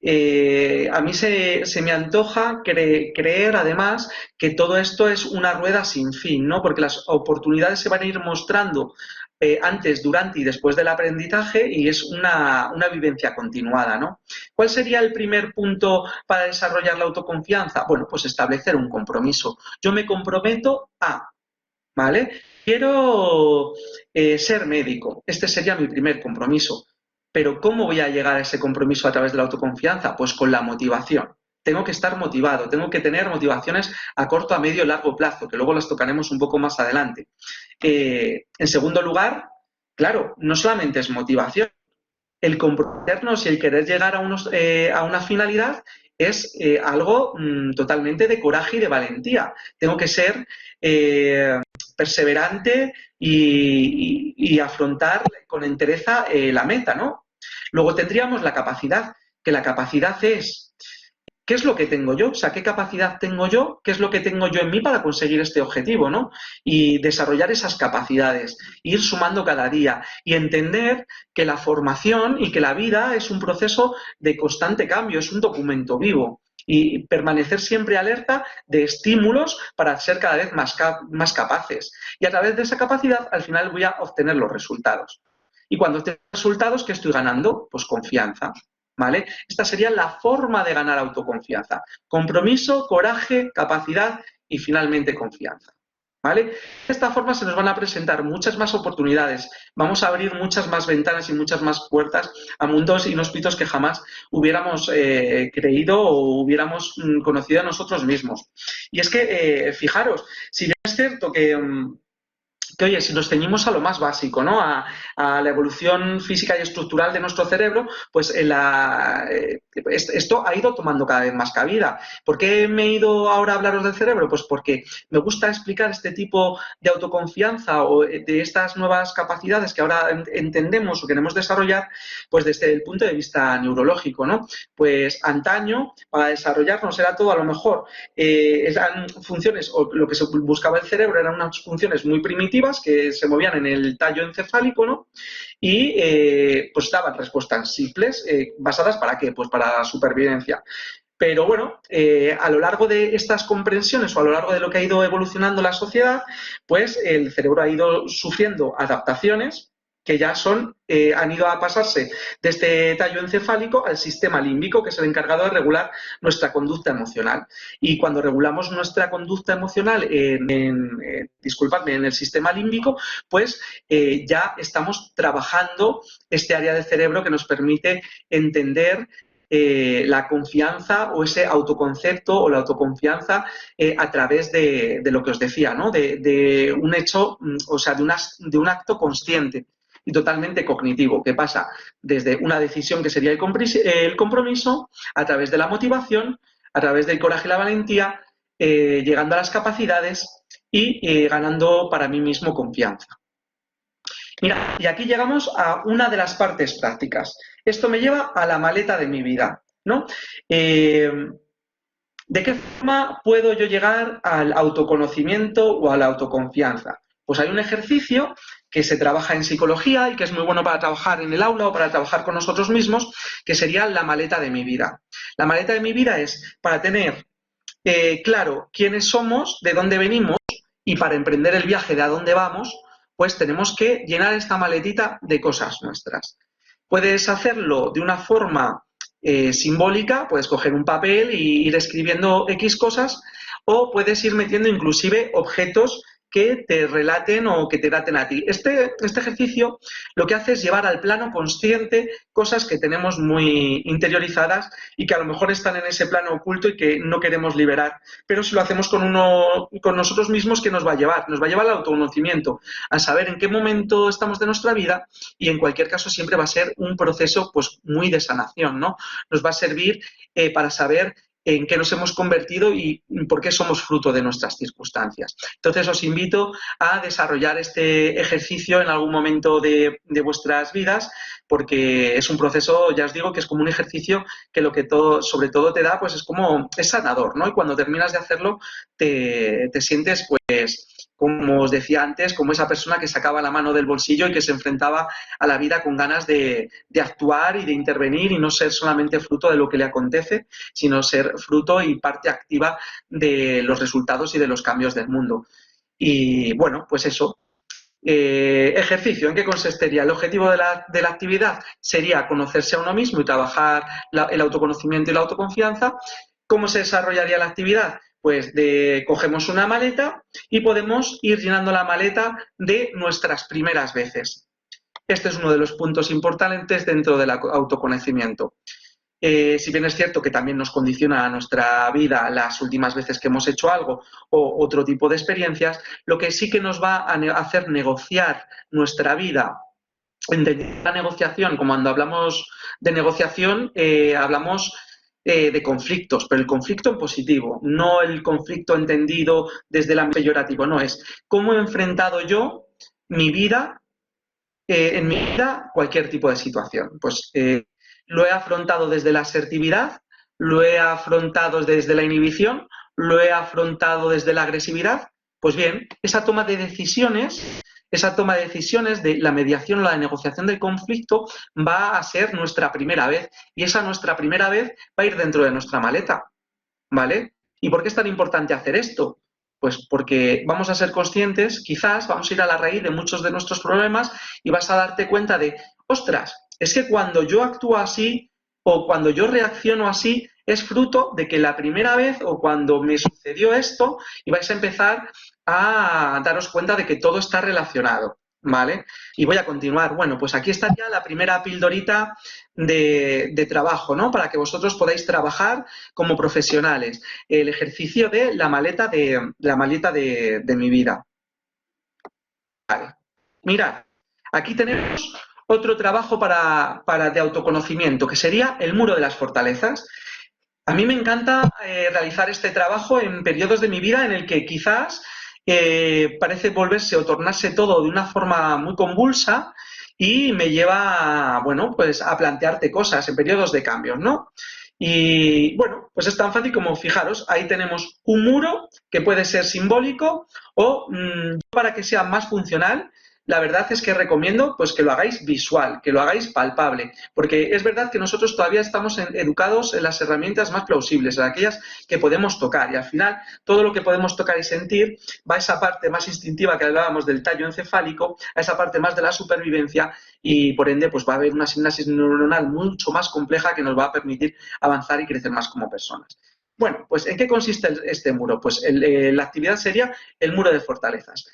[SPEAKER 2] A mí se me antoja creer, además, que todo esto es una rueda sin fin, ¿no? Porque las oportunidades se van a ir mostrando antes, durante y después del aprendizaje y es una vivencia continuada, ¿no? ¿Cuál sería el primer punto para desarrollar la autoconfianza? Bueno, pues establecer un compromiso. Yo me comprometo a, ¿vale? Quiero ser médico. Este sería mi primer compromiso. Pero ¿cómo voy a llegar a ese compromiso a través de la autoconfianza? Pues con la motivación. Tengo que estar motivado, tengo que tener motivaciones a corto, a medio y largo plazo, que luego las tocaremos un poco más adelante. En segundo lugar, claro, no solamente es motivación. El comprometernos y el querer llegar a una finalidad es algo totalmente de coraje y de valentía. Tengo que ser perseverante y afrontar con entereza la meta, ¿no? Luego tendríamos la capacidad, que la capacidad es ¿qué es lo que tengo yo? O sea, ¿qué capacidad tengo yo? ¿Qué es lo que tengo yo en mí para conseguir este objetivo, ¿no? Y desarrollar esas capacidades, ir sumando cada día y entender que la formación y que la vida es un proceso de constante cambio, es un documento vivo. Y permanecer siempre alerta de estímulos para ser cada vez más capaces. Y a través de esa capacidad, al final voy a obtener los resultados. Y cuando obtengo resultados, ¿qué estoy ganando? Pues confianza. ¿Vale? Esta sería la forma de ganar autoconfianza. Compromiso, coraje, capacidad y finalmente confianza. ¿Vale? De esta forma se nos van a presentar muchas más oportunidades, vamos a abrir muchas más ventanas y muchas más puertas a mundos inhóspitos que jamás hubiéramos creído o hubiéramos conocido a nosotros mismos. Y es que, fijaros, si bien es cierto que oye, si nos ceñimos a lo más básico, ¿no? A la evolución física y estructural de nuestro cerebro, pues esto ha ido tomando cada vez más cabida. ¿Por qué me he ido ahora a hablaros del cerebro? Pues porque me gusta explicar este tipo de autoconfianza o de estas nuevas capacidades que ahora entendemos o queremos desarrollar, pues desde el punto de vista neurológico, ¿no? Pues antaño, para desarrollarnos era todo a lo mejor, eran funciones, o lo que se buscaba el cerebro eran unas funciones muy primitivas que se movían en el tallo encefálico, ¿no? Y pues daban respuestas simples, basadas ¿para qué? Pues para la supervivencia. Pero bueno, a lo largo de estas comprensiones o a lo largo de lo que ha ido evolucionando la sociedad, pues el cerebro ha ido sufriendo adaptaciones que ya han ido a pasarse de este tallo encefálico al sistema límbico, que es el encargado de regular nuestra conducta emocional. Y cuando regulamos nuestra conducta emocional disculpadme, en el sistema límbico, pues ya estamos trabajando este área del cerebro que nos permite entender la confianza o ese autoconcepto o la autoconfianza a través de lo que os decía, ¿no? De un hecho, o sea, de un acto consciente y totalmente cognitivo, que pasa desde una decisión que sería el compromiso, a través de la motivación, a través del coraje y la valentía, llegando a las capacidades y ganando para mí mismo confianza. Mira, y aquí llegamos a una de las partes prácticas. Esto me lleva a la maleta de mi vida, ¿no? ¿De qué forma puedo yo llegar al autoconocimiento o a la autoconfianza? Pues hay un ejercicio que se trabaja en psicología y que es muy bueno para trabajar en el aula o para trabajar con nosotros mismos, que sería la maleta de mi vida. La maleta de mi vida es para tener claro quiénes somos, de dónde venimos y para emprender el viaje de a dónde vamos, pues tenemos que llenar esta maletita de cosas nuestras. Puedes hacerlo de una forma simbólica, puedes coger un papel e ir escribiendo X cosas, o puedes ir metiendo inclusive objetos que te relaten o que te daten a ti. Este ejercicio lo que hace es llevar al plano consciente cosas que tenemos muy interiorizadas y que a lo mejor están en ese plano oculto y que no queremos liberar. Pero si lo hacemos con nosotros mismos, ¿qué nos va a llevar? Nos va a llevar al autoconocimiento, a saber en qué momento estamos de nuestra vida, y en cualquier caso siempre va a ser un proceso pues muy de sanación, ¿no? Nos va a servir para saber en qué nos hemos convertido y por qué somos fruto de nuestras circunstancias. Entonces os invito a desarrollar este ejercicio en algún momento de vuestras vidas, porque es un proceso, ya os digo, que es como un ejercicio que lo que sobre todo te da, pues es sanador, ¿no? Y cuando terminas de hacerlo te sientes, pues, como os decía antes, como esa persona que sacaba la mano del bolsillo y que se enfrentaba a la vida con ganas de actuar y de intervenir y no ser solamente fruto de lo que le acontece, sino ser fruto y parte activa de los resultados y de los cambios del mundo. Y bueno, pues eso. Ejercicio, ¿en qué consistiría? El objetivo de la actividad sería conocerse a uno mismo y trabajar el autoconocimiento y la autoconfianza. ¿Cómo se desarrollaría la actividad? Pues cogemos una maleta y podemos ir llenando la maleta de nuestras primeras veces. Este es uno de los puntos importantes dentro del autoconocimiento. Si bien es cierto que también nos condiciona a nuestra vida las últimas veces que hemos hecho algo o otro tipo de experiencias, lo que sí que nos va a hacer negociar nuestra vida. Entender la negociación, como cuando hablamos de negociación, hablamos de conflictos, pero el conflicto en positivo, no el conflicto entendido desde el ámbito peyorativo, no, es cómo he enfrentado yo mi vida, en mi vida, cualquier tipo de situación. Pues lo he afrontado desde la asertividad, lo he afrontado desde la inhibición, lo he afrontado desde la agresividad. Pues bien, esa toma de decisiones de la mediación o la negociación del conflicto va a ser nuestra primera vez, y esa nuestra primera vez va a ir dentro de nuestra maleta, ¿vale? ¿Y por qué es tan importante hacer esto? Pues porque vamos a ser conscientes, quizás vamos a ir a la raíz de muchos de nuestros problemas y vas a darte cuenta de, ostras, es que cuando yo actúo así o cuando yo reacciono así es fruto de que la primera vez o cuando me sucedió esto, y vais a empezar a daros cuenta de que todo está relacionado, ¿vale? Y voy a continuar. Bueno, pues aquí está ya la primera pildorita de trabajo, ¿no? Para que vosotros podáis trabajar como profesionales. El ejercicio de la maleta de mi vida. Vale. Mirad, aquí tenemos otro trabajo de autoconocimiento, que sería el muro de las fortalezas. A mí me encanta realizar este trabajo en periodos de mi vida en el que quizás parece volverse o tornarse todo de una forma muy convulsa y me lleva, bueno, pues a plantearte cosas en periodos de cambios, ¿no? Y bueno, pues es tan fácil como, fijaros, ahí tenemos un muro que puede ser simbólico o para que sea más funcional. La verdad es que recomiendo pues que lo hagáis visual, que lo hagáis palpable, porque es verdad que nosotros todavía estamos educados en las herramientas más plausibles, en aquellas que podemos tocar, y al final todo lo que podemos tocar y sentir va a esa parte más instintiva que hablábamos del tallo encefálico, a esa parte más de la supervivencia, y por ende pues va a haber una sinapsis neuronal mucho más compleja que nos va a permitir avanzar y crecer más como personas. Bueno, pues ¿en qué consiste este muro? Pues la actividad sería el muro de fortalezas.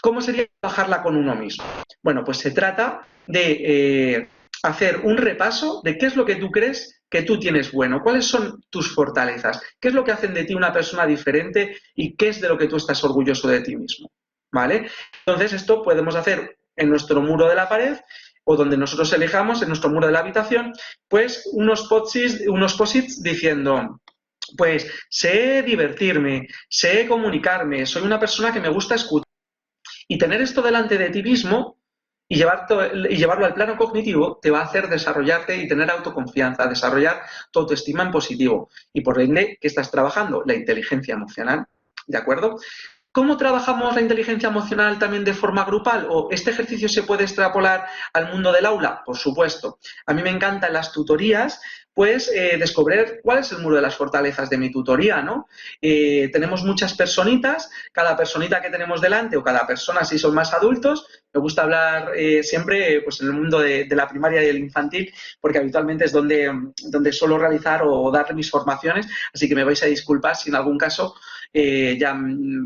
[SPEAKER 2] ¿Cómo sería trabajarla con uno mismo? Bueno, pues se trata de hacer un repaso de qué es lo que tú crees que tú tienes bueno, cuáles son tus fortalezas, qué es lo que hacen de ti una persona diferente y qué es de lo que tú estás orgulloso de ti mismo, ¿vale? Entonces esto podemos hacer en nuestro muro de la pared o donde nosotros elijamos, en nuestro muro de la habitación, pues unos posits diciendo, pues sé divertirme, sé comunicarme, soy una persona que me gusta escuchar. Y tener esto delante de ti mismo y llevarlo al plano cognitivo te va a hacer desarrollarte y tener autoconfianza, desarrollar tu autoestima en positivo. Y por ende, ¿qué estás trabajando? La inteligencia emocional, ¿de acuerdo? ¿Cómo trabajamos la inteligencia emocional también de forma grupal? ¿O este ejercicio se puede extrapolar al mundo del aula? Por supuesto. A mí me encantan las tutorías, pues descubrir cuál es el muro de las fortalezas de mi tutoría, ¿no? Tenemos muchas personitas, cada personita que tenemos delante o cada persona si son más adultos, Me gusta hablar siempre pues, en el mundo de la primaria y el infantil, porque habitualmente es donde suelo realizar o dar mis formaciones, así que me vais a disculpar si en algún caso ya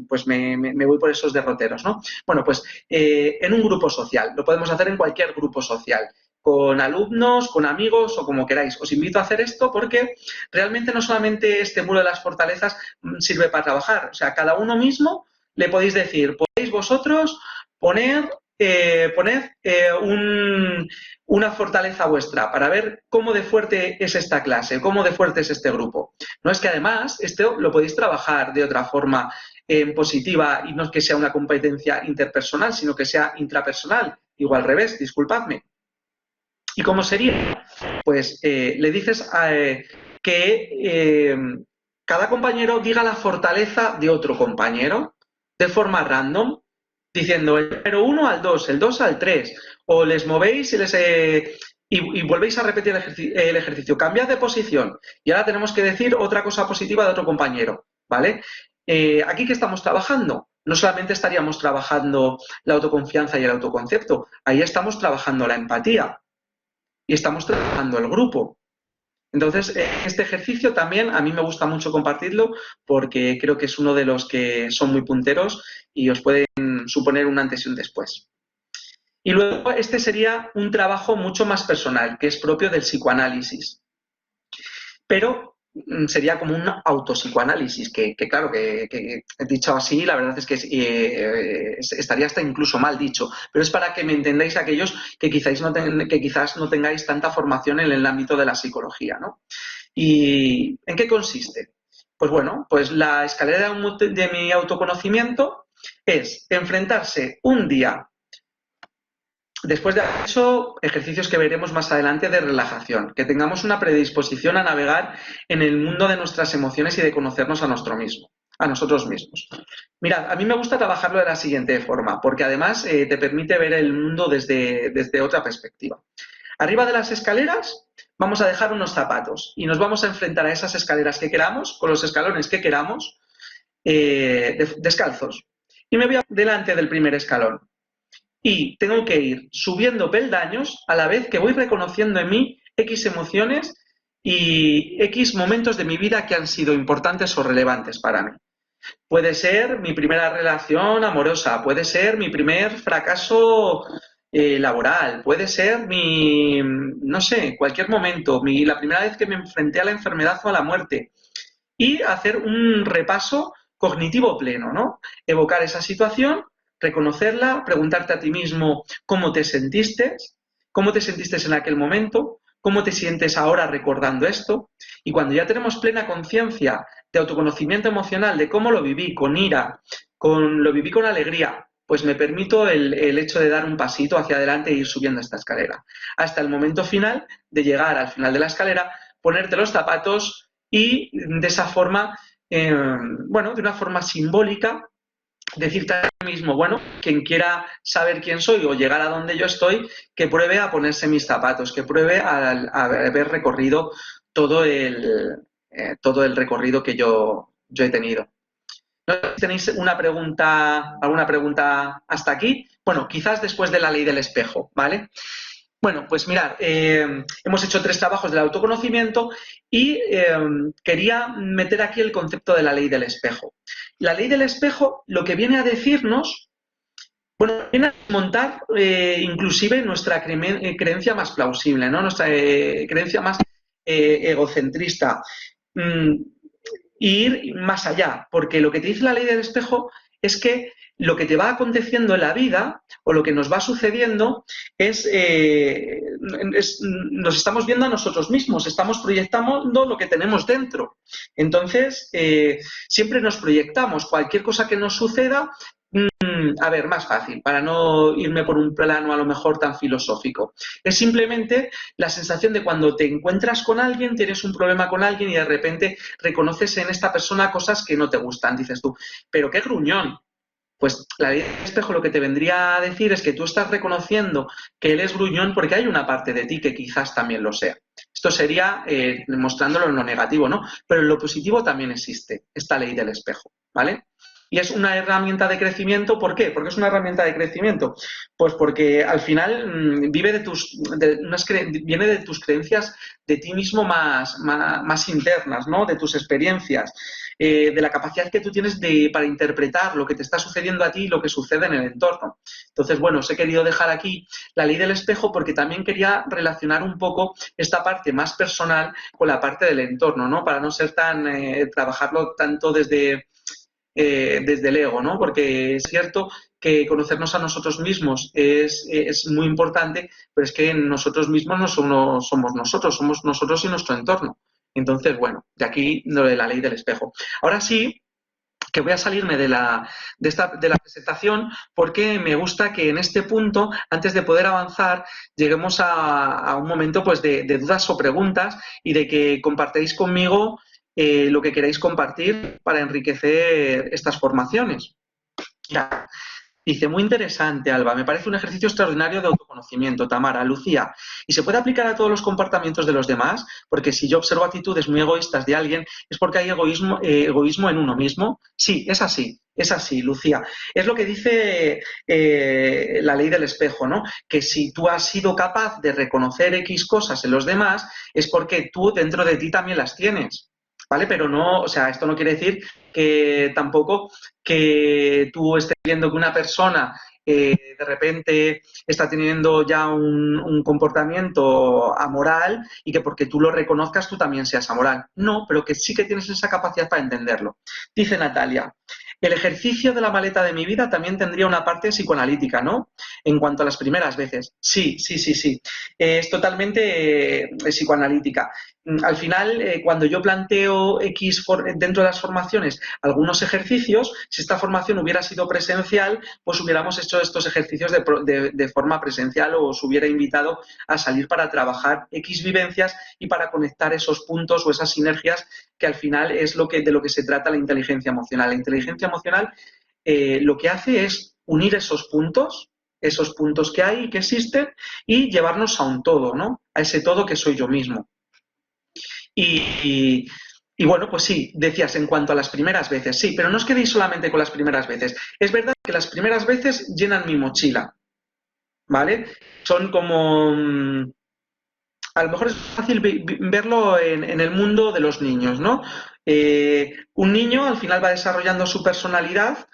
[SPEAKER 2] pues me voy por esos derroteros, ¿no? Bueno, pues en un grupo social, lo podemos hacer en cualquier grupo social, con alumnos, con amigos o como queráis. Os invito a hacer esto porque realmente no solamente este muro de las fortalezas sirve para trabajar, o sea, cada uno mismo le podéis decir, podéis vosotros poned una fortaleza vuestra para ver cómo de fuerte es esta clase, cómo de fuerte es este grupo. No es que además esto lo podéis trabajar de otra forma positiva y no es que sea una competencia interpersonal, sino que sea intrapersonal, o al revés, disculpadme. ¿Y cómo sería? Pues le dices que cada compañero diga la fortaleza de otro compañero de forma random, diciendo el número 1 al 2, el 2 al 3, o les movéis y volvéis a repetir el ejercicio. Cambiad de posición y ahora tenemos que decir otra cosa positiva de otro compañero, ¿vale? ¿Aquí qué estamos trabajando? No solamente estaríamos trabajando la autoconfianza y el autoconcepto, ahí estamos trabajando la empatía y estamos trabajando el grupo. Entonces, este ejercicio también a mí me gusta mucho compartirlo porque creo que es uno de los que son muy punteros y os pueden suponer un antes y un después. Y luego este sería un trabajo mucho más personal, que es propio del psicoanálisis. Pero sería como un autopsicoanálisis, que claro, que dicho así, la verdad es que estaría hasta incluso mal dicho, pero es para que me entendáis aquellos que quizás no tengáis tanta formación en el ámbito de la psicología, ¿no? ¿Y en qué consiste? Pues bueno, pues la escalera de mi autoconocimiento es enfrentarse un día, después de haber hecho ejercicios que veremos más adelante de relajación, que tengamos una predisposición a navegar en el mundo de nuestras emociones y de conocernos a nosotros mismos. Mirad, a mí me gusta trabajarlo de la siguiente forma, porque además te permite ver el mundo desde otra perspectiva. Arriba de las escaleras vamos a dejar unos zapatos y nos vamos a enfrentar a esas escaleras que queramos, con los escalones que queramos, descalzos. Y me voy delante del primer escalón. Y tengo que ir subiendo peldaños a la vez que voy reconociendo en mí X emociones y X momentos de mi vida que han sido importantes o relevantes para mí. Puede ser mi primera relación amorosa, puede ser mi primer fracaso laboral, puede ser no sé, cualquier momento, la primera vez que me enfrenté a la enfermedad o a la muerte. Y hacer un repaso cognitivo pleno, ¿no? Evocar esa situación, reconocerla, preguntarte a ti mismo cómo te sentiste en aquel momento, cómo te sientes ahora recordando esto. Y cuando ya tenemos plena conciencia de autoconocimiento emocional, de cómo lo viví con ira, lo viví con alegría, pues me permito el hecho de dar un pasito hacia adelante e ir subiendo esta escalera. Hasta el momento final de llegar al final de la escalera, ponerte los zapatos y de esa forma, de una forma simbólica, decirte a ti mismo, bueno, quien quiera saber quién soy o llegar a donde yo estoy, que pruebe a ponerse mis zapatos, que pruebe a haber recorrido todo el recorrido que yo he tenido. ¿No tenéis alguna pregunta hasta aquí? Bueno, quizás después de la ley del espejo, ¿vale? Bueno, pues mirad, hemos hecho 3 trabajos del autoconocimiento y quería meter aquí el concepto de la ley del espejo. La ley del espejo lo que viene a decirnos, viene a montar inclusive nuestra creencia más plausible, ¿no? Nuestra creencia más egocentrista. Ir más allá, porque lo que te dice la ley del espejo es que lo que te va aconteciendo en la vida o lo que nos va sucediendo nos estamos viendo a nosotros mismos, estamos proyectando lo que tenemos dentro. Entonces, siempre nos proyectamos. Cualquier cosa que nos suceda, más fácil, para no irme por un plano a lo mejor tan filosófico. Es simplemente la sensación de cuando te encuentras con alguien, tienes un problema con alguien y de repente reconoces en esta persona cosas que no te gustan. Dices tú, pero qué gruñón. Pues la ley del espejo lo que te vendría a decir es que tú estás reconociendo que él es gruñón porque hay una parte de ti que quizás también lo sea. Esto sería mostrándolo en lo negativo, ¿no? Pero en lo positivo también existe esta ley del espejo, ¿vale? Y es una herramienta de crecimiento. ¿Por qué? Porque es una herramienta de crecimiento. Pues porque al final viene de tus creencias de ti mismo más internas, ¿no? De tus experiencias, de la capacidad que tú tienes para interpretar lo que te está sucediendo a ti y lo que sucede en el entorno. Entonces, bueno, os he querido dejar aquí la ley del espejo porque también quería relacionar un poco esta parte más personal con la parte del entorno, ¿no? Para no ser trabajarlo tanto desde el ego, ¿no? Porque es cierto que conocernos a nosotros mismos es muy importante, pero es que nosotros mismos no somos nosotros y nuestro entorno. Entonces, bueno, de aquí lo de la ley del espejo. Ahora sí que voy a salirme de la presentación porque me gusta que en este punto, antes de poder avanzar, lleguemos a un momento pues de dudas o preguntas y de que compartáis conmigo lo que queráis compartir para enriquecer estas formaciones. Mira, dice, muy interesante, Alba. Me parece un ejercicio extraordinario de autoconocimiento, Tamara, Lucía. ¿Y se puede aplicar a todos los comportamientos de los demás? Porque si yo observo actitudes muy egoístas de alguien, ¿es porque hay egoísmo en uno mismo? Sí, es así, Lucía. Es lo que dice la ley del espejo, ¿no? Que si tú has sido capaz de reconocer X cosas en los demás, es porque tú dentro de ti también las tienes. ¿Vale? Pero no, o sea, esto no quiere decir que tampoco que tú estés viendo que una persona de repente está teniendo ya un comportamiento amoral y que porque tú lo reconozcas tú también seas amoral. No, pero que sí que tienes esa capacidad para entenderlo. Dice Natalia, el ejercicio de la maleta de mi vida también tendría una parte psicoanalítica, ¿no? En cuanto a las primeras veces. Sí. Es totalmente psicoanalítica. Al final, cuando yo planteo dentro de las formaciones algunos ejercicios, si esta formación hubiera sido presencial, pues hubiéramos hecho estos ejercicios de forma presencial o os hubiera invitado a salir para trabajar X vivencias y para conectar esos puntos o esas sinergias que al final es de lo que se trata la inteligencia emocional. La inteligencia emocional lo que hace es unir esos puntos que hay y que existen y llevarnos a un todo, ¿no? A ese todo que soy yo mismo. Y bueno, pues sí, decías en cuanto a las primeras veces, sí, pero no os quedéis solamente con las primeras veces. Es verdad que las primeras veces llenan mi mochila, ¿vale? Son como... a lo mejor es fácil verlo en el mundo de los niños, ¿no? Un niño al final va desarrollando su personalidad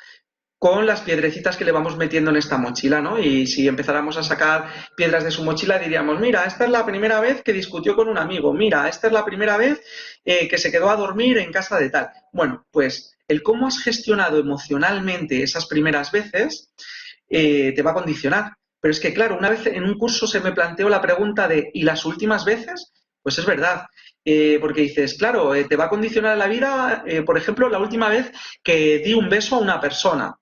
[SPEAKER 2] con las piedrecitas que le vamos metiendo en esta mochila, ¿no? Y si empezáramos a sacar piedras de su mochila, diríamos, mira, esta es la primera vez que discutió con un amigo, mira, esta es la primera vez que se quedó a dormir en casa de tal. Bueno, pues el cómo has gestionado emocionalmente esas primeras veces te va a condicionar. Pero es que, claro, una vez en un curso se me planteó la pregunta de ¿y las últimas veces? Pues es verdad, porque dices, claro, te va a condicionar la vida, por ejemplo, la última vez que di un beso a una persona,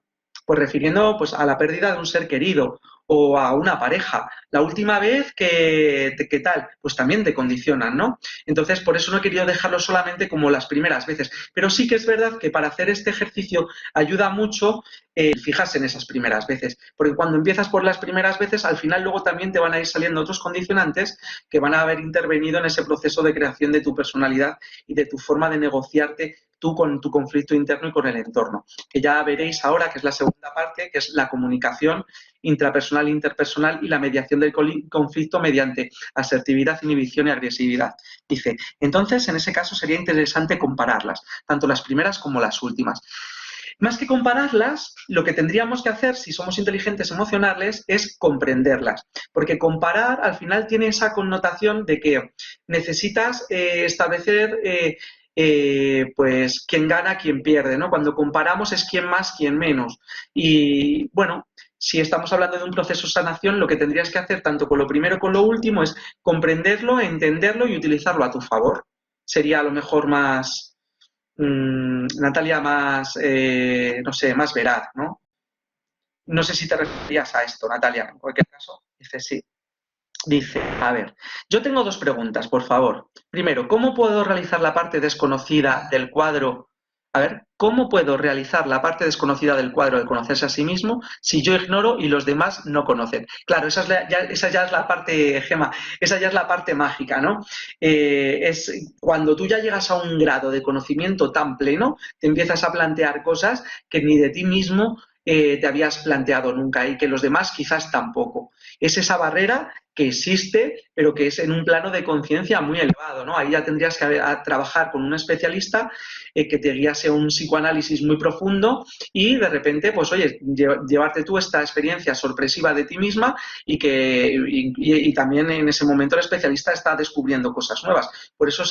[SPEAKER 2] pues refiriendo pues, a la pérdida de un ser querido o a una pareja. La última vez que tal, pues también te condicionan, ¿no? Entonces, por eso no he querido dejarlo solamente como las primeras veces. Pero sí que es verdad que para hacer este ejercicio ayuda mucho fijarse en esas primeras veces. Porque cuando empiezas por las primeras veces, al final luego también te van a ir saliendo otros condicionantes que van a haber intervenido en ese proceso de creación de tu personalidad y de tu forma de negociarte tú con tu conflicto interno y con el entorno. Que ya veréis ahora, que es la segunda parte, que es la comunicación intrapersonal, interpersonal y la mediación del conflicto mediante asertividad, inhibición y agresividad. Dice, entonces en ese caso sería interesante compararlas, tanto las primeras como las últimas. Más que compararlas, lo que tendríamos que hacer, si somos inteligentes emocionales, es comprenderlas. Porque comparar al final tiene esa connotación de que necesitas establecer pues quién gana, quién pierde, ¿no? Cuando comparamos es quién más, quién menos. Y bueno, si estamos hablando de un proceso de sanación, lo que tendrías que hacer tanto con lo primero como con lo último es comprenderlo, entenderlo y utilizarlo a tu favor. Sería a lo mejor más... Natalia, más, no sé, más veraz, ¿no? No sé si te referías a esto, Natalia. En cualquier caso, dice sí. Dice, a ver, yo tengo dos preguntas, por favor. Primero, ¿cómo puedo realizar la parte desconocida del cuadro A ver, ¿cómo puedo realizar la parte desconocida del cuadro de conocerse a sí mismo si yo ignoro y los demás no conocen? Claro, esa ya es la parte, Gema, esa ya es la parte mágica, ¿no? Es cuando tú ya llegas a un grado de conocimiento tan pleno, te empiezas a plantear cosas que ni de ti mismo te habías planteado nunca y que los demás quizás tampoco. Es esa barrera que existe, pero que es en un plano de conciencia muy elevado, ¿no? Ahí ya tendrías que trabajar con un especialista que te guiase un psicoanálisis muy profundo y de repente, pues oye, llevarte tú esta experiencia sorpresiva de ti misma y también en ese momento el especialista está descubriendo cosas nuevas. Por eso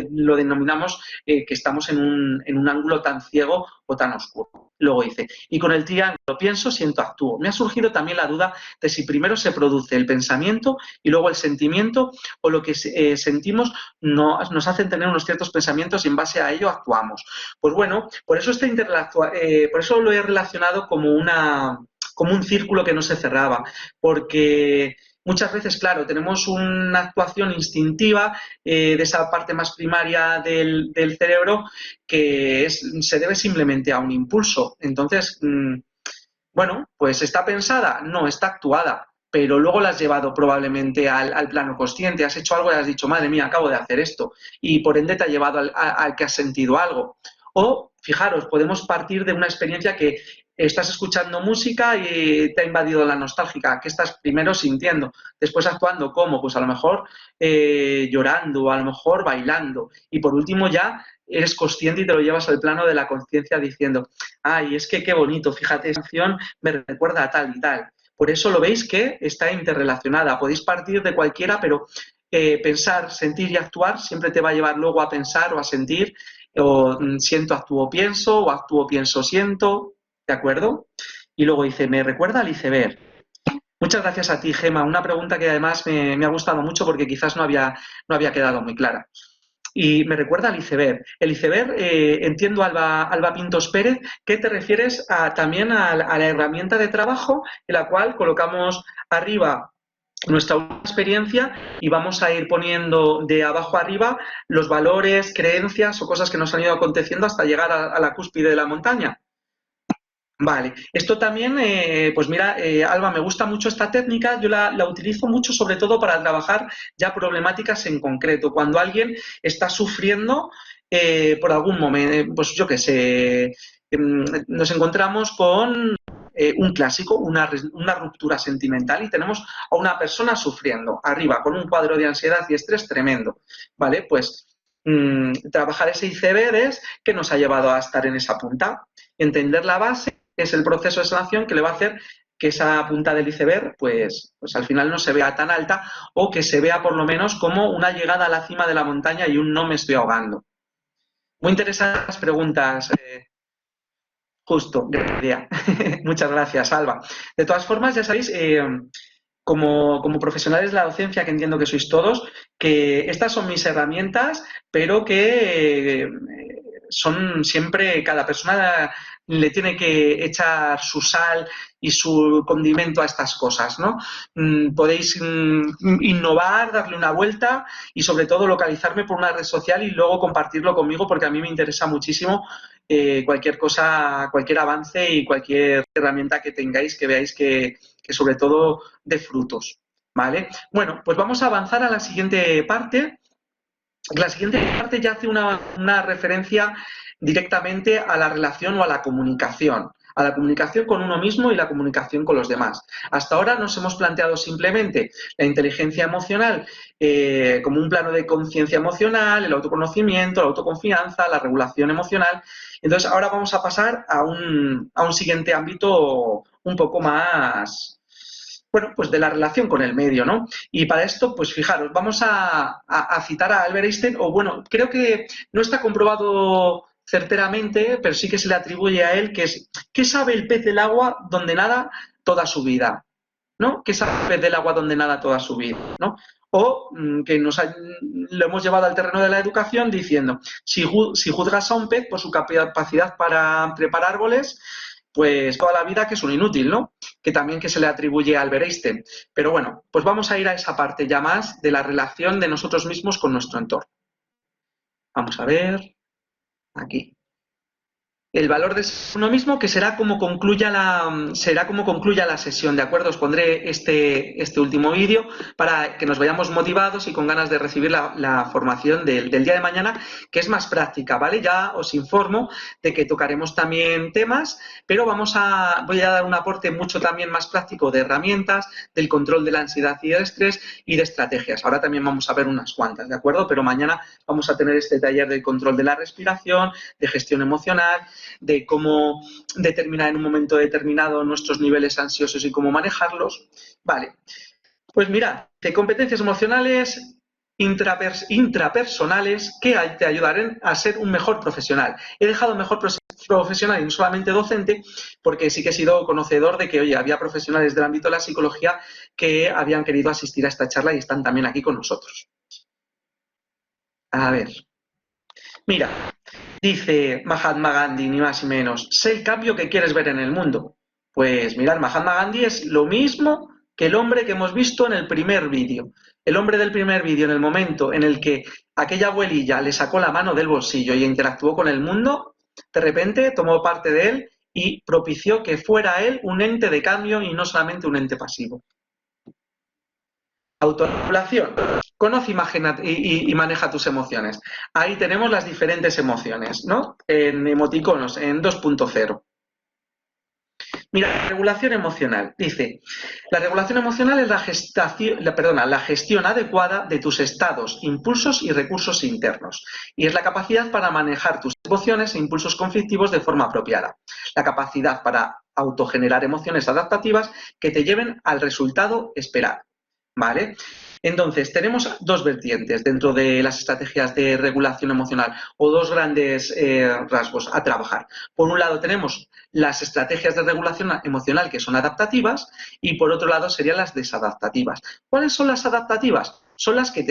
[SPEAKER 2] lo denominamos que estamos en un ángulo tan ciego o tan oscuro. Luego dice, y con el triángulo pienso, siento, actúo. Me ha surgido también la duda de si primero se produce el pensamiento y luego el sentimiento o lo que sentimos nos hacen tener unos ciertos pensamientos y en base a ello actuamos. Pues bueno, por eso por eso lo he relacionado como un círculo que no se cerraba, porque muchas veces, claro, tenemos una actuación instintiva de esa parte más primaria del cerebro que se debe simplemente a un impulso. Entonces, bueno, pues ¿está pensada? No, está actuada, pero luego la has llevado probablemente al plano consciente, has hecho algo y has dicho, madre mía, acabo de hacer esto, y por ende te ha llevado al que has sentido algo. O, fijaros, podemos partir de una experiencia que estás escuchando música y te ha invadido la nostálgica. ¿Qué estás primero sintiendo? Después actuando, ¿cómo? Pues a lo mejor llorando, a lo mejor bailando. Y por último ya eres consciente y te lo llevas al plano de la conciencia diciendo, ay, es que qué bonito, fíjate, esa canción me recuerda a tal y tal. Por eso lo veis que está interrelacionada. Podéis partir de cualquiera, pero pensar, sentir y actuar siempre te va a llevar luego a pensar o a sentir, o siento, actúo, pienso, o actúo, pienso, siento, ¿de acuerdo? Y luego dice, me recuerda al iceberg. Muchas gracias a ti, Gema. Una pregunta que además me ha gustado mucho porque quizás no había quedado muy clara. Y me recuerda al iceberg. El iceberg, entiendo, Alba Pintos Pérez, que te refieres también a la herramienta de trabajo en la cual colocamos arriba nuestra experiencia y vamos a ir poniendo de abajo arriba los valores, creencias o cosas que nos han ido aconteciendo hasta llegar a la cúspide de la montaña. Vale, esto también, pues mira, Alba, me gusta mucho esta técnica, yo la utilizo mucho sobre todo para trabajar ya problemáticas en concreto, cuando alguien está sufriendo por algún momento, pues yo qué sé, nos encontramos con un clásico, una ruptura sentimental y tenemos a una persona sufriendo arriba con un cuadro de ansiedad y estrés tremendo, ¿vale? Pues trabajar ese iceberg que nos ha llevado a estar en esa punta, entender la base es el proceso de sanación que le va a hacer que esa punta del iceberg, pues al final no se vea tan alta o que se vea por lo menos como una llegada a la cima de la montaña y un no me estoy ahogando. Muy interesantes las preguntas, justo, muchas gracias, Alba. De todas formas, ya sabéis, como profesionales de la docencia, que entiendo que sois todos, que estas son mis herramientas, pero que son siempre, cada persona le tiene que echar su sal y su condimento a estas cosas, ¿no? Podéis innovar, darle una vuelta y sobre todo localizarme por una red social y luego compartirlo conmigo porque a mí me interesa muchísimo cualquier cosa, cualquier avance y cualquier herramienta que tengáis que veáis que sobre todo de frutos, ¿vale? Bueno, pues vamos a avanzar a la siguiente parte. La siguiente parte ya hace una referencia directamente a la relación o a la comunicación con uno mismo y la comunicación con los demás. Hasta ahora nos hemos planteado simplemente la inteligencia emocional como un plano de conciencia emocional, el autoconocimiento, la autoconfianza, la regulación emocional. Entonces, ahora vamos a pasar a un siguiente ámbito un poco más, bueno, pues de la relación con el medio, ¿no? Y para esto, pues fijaros, vamos a citar a Albert Einstein, o bueno, creo que no está comprobado certeramente, pero sí que se le atribuye a él, que es, ¿qué sabe el pez del agua donde nada toda su vida? ¿No? ¿Qué sabe el pez del agua donde nada toda su vida? ¿No? O que lo hemos llevado al terreno de la educación diciendo, si juzgas a un pez por su capacidad para trepar árboles, pues toda la vida que es un inútil, ¿no? Que también que se le atribuye a Albert Einstein. Pero bueno, pues vamos a ir a esa parte ya más de la relación de nosotros mismos con nuestro entorno. Vamos a ver, aquí. El valor de uno mismo, que será como concluya la sesión, ¿de acuerdo? Os pondré este último vídeo para que nos vayamos motivados y con ganas de recibir la formación del día de mañana, que es más práctica, ¿vale? Ya os informo de que tocaremos también temas, pero voy a dar un aporte mucho también más práctico de herramientas, del control de la ansiedad y del estrés y de estrategias. Ahora también vamos a ver unas cuantas, ¿de acuerdo? Pero mañana vamos a tener este taller del control de la respiración, de gestión emocional, de cómo determinar en un momento determinado nuestros niveles ansiosos y cómo manejarlos. Vale, pues mirad, de competencias emocionales intrapersonales que te ayudarán a ser un mejor profesional. He dejado mejor profesional y no solamente docente, porque sí que he sido conocedor de que, oye, había profesionales del ámbito de la psicología que habían querido asistir a esta charla y están también aquí con nosotros. A ver, mira, dice Mahatma Gandhi, ni más ni menos, sé el cambio que quieres ver en el mundo. Pues mirad, Mahatma Gandhi es lo mismo que el hombre que hemos visto en el primer vídeo. El hombre del primer vídeo, en el momento en el que aquella abuelilla le sacó la mano del bolsillo y interactuó con el mundo, de repente tomó parte de él y propició que fuera él un ente de cambio y no solamente un ente pasivo. Autorregulación. Conoce y maneja tus emociones. Ahí tenemos las diferentes emociones, ¿no? En emoticonos, en 2.0. Mira, regulación emocional. Dice, la regulación emocional es la gestión adecuada de tus estados, impulsos y recursos internos. Y es la capacidad para manejar tus emociones e impulsos conflictivos de forma apropiada. La capacidad para autogenerar emociones adaptativas que te lleven al resultado esperado. ¿Vale? Entonces, tenemos dos vertientes dentro de las estrategias de regulación emocional o dos grandes rasgos a trabajar. Por un lado tenemos las estrategias de regulación emocional que son adaptativas y por otro lado serían las desadaptativas. ¿Cuáles son las adaptativas? Son las que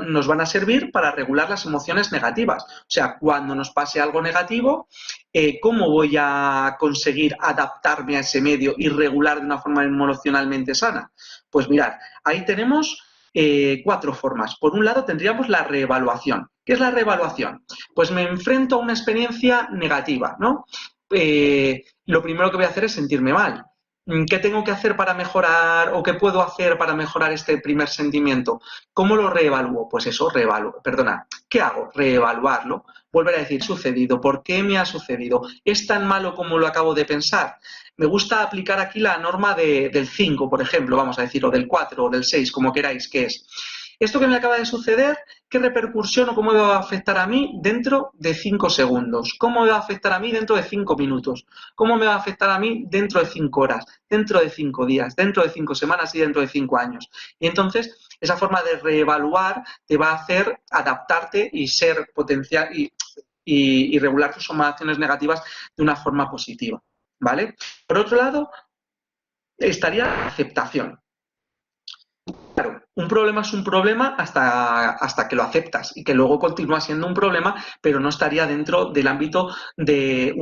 [SPEAKER 2] nos van a servir para regular las emociones negativas. O sea, cuando nos pase algo negativo, ¿cómo voy a conseguir adaptarme a ese medio y regular de una forma emocionalmente sana? Pues mirad, ahí tenemos 4 formas. Por un lado tendríamos la reevaluación. ¿Qué es la reevaluación? Pues me enfrento a una experiencia negativa, ¿no? Lo primero que voy a hacer es sentirme mal. ¿Qué tengo que hacer para mejorar o qué puedo hacer para mejorar este primer sentimiento? ¿Cómo lo reevalúo? Pues eso, ¿qué hago? Reevaluarlo. Volver a decir, sucedido, ¿por qué me ha sucedido? ¿Es tan malo como lo acabo de pensar? Me gusta aplicar aquí la norma del 5, por ejemplo, vamos a decir, o del 4 o del 6, como queráis, que es esto que me acaba de suceder, ¿qué repercusión o cómo me va a afectar a mí dentro de 5 segundos? ¿Cómo me va a afectar a mí dentro de 5 minutos? ¿Cómo me va a afectar a mí dentro de 5 horas, dentro de 5 días, dentro de 5 semanas y dentro de 5 años? Y entonces, esa forma de reevaluar te va a hacer adaptarte y ser potencial y regular tus emociones negativas de una forma positiva, ¿vale? Por otro lado, estaría la aceptación. Claro, un problema es un problema hasta que lo aceptas y que luego continúa siendo un problema, pero no estaría dentro del ámbito de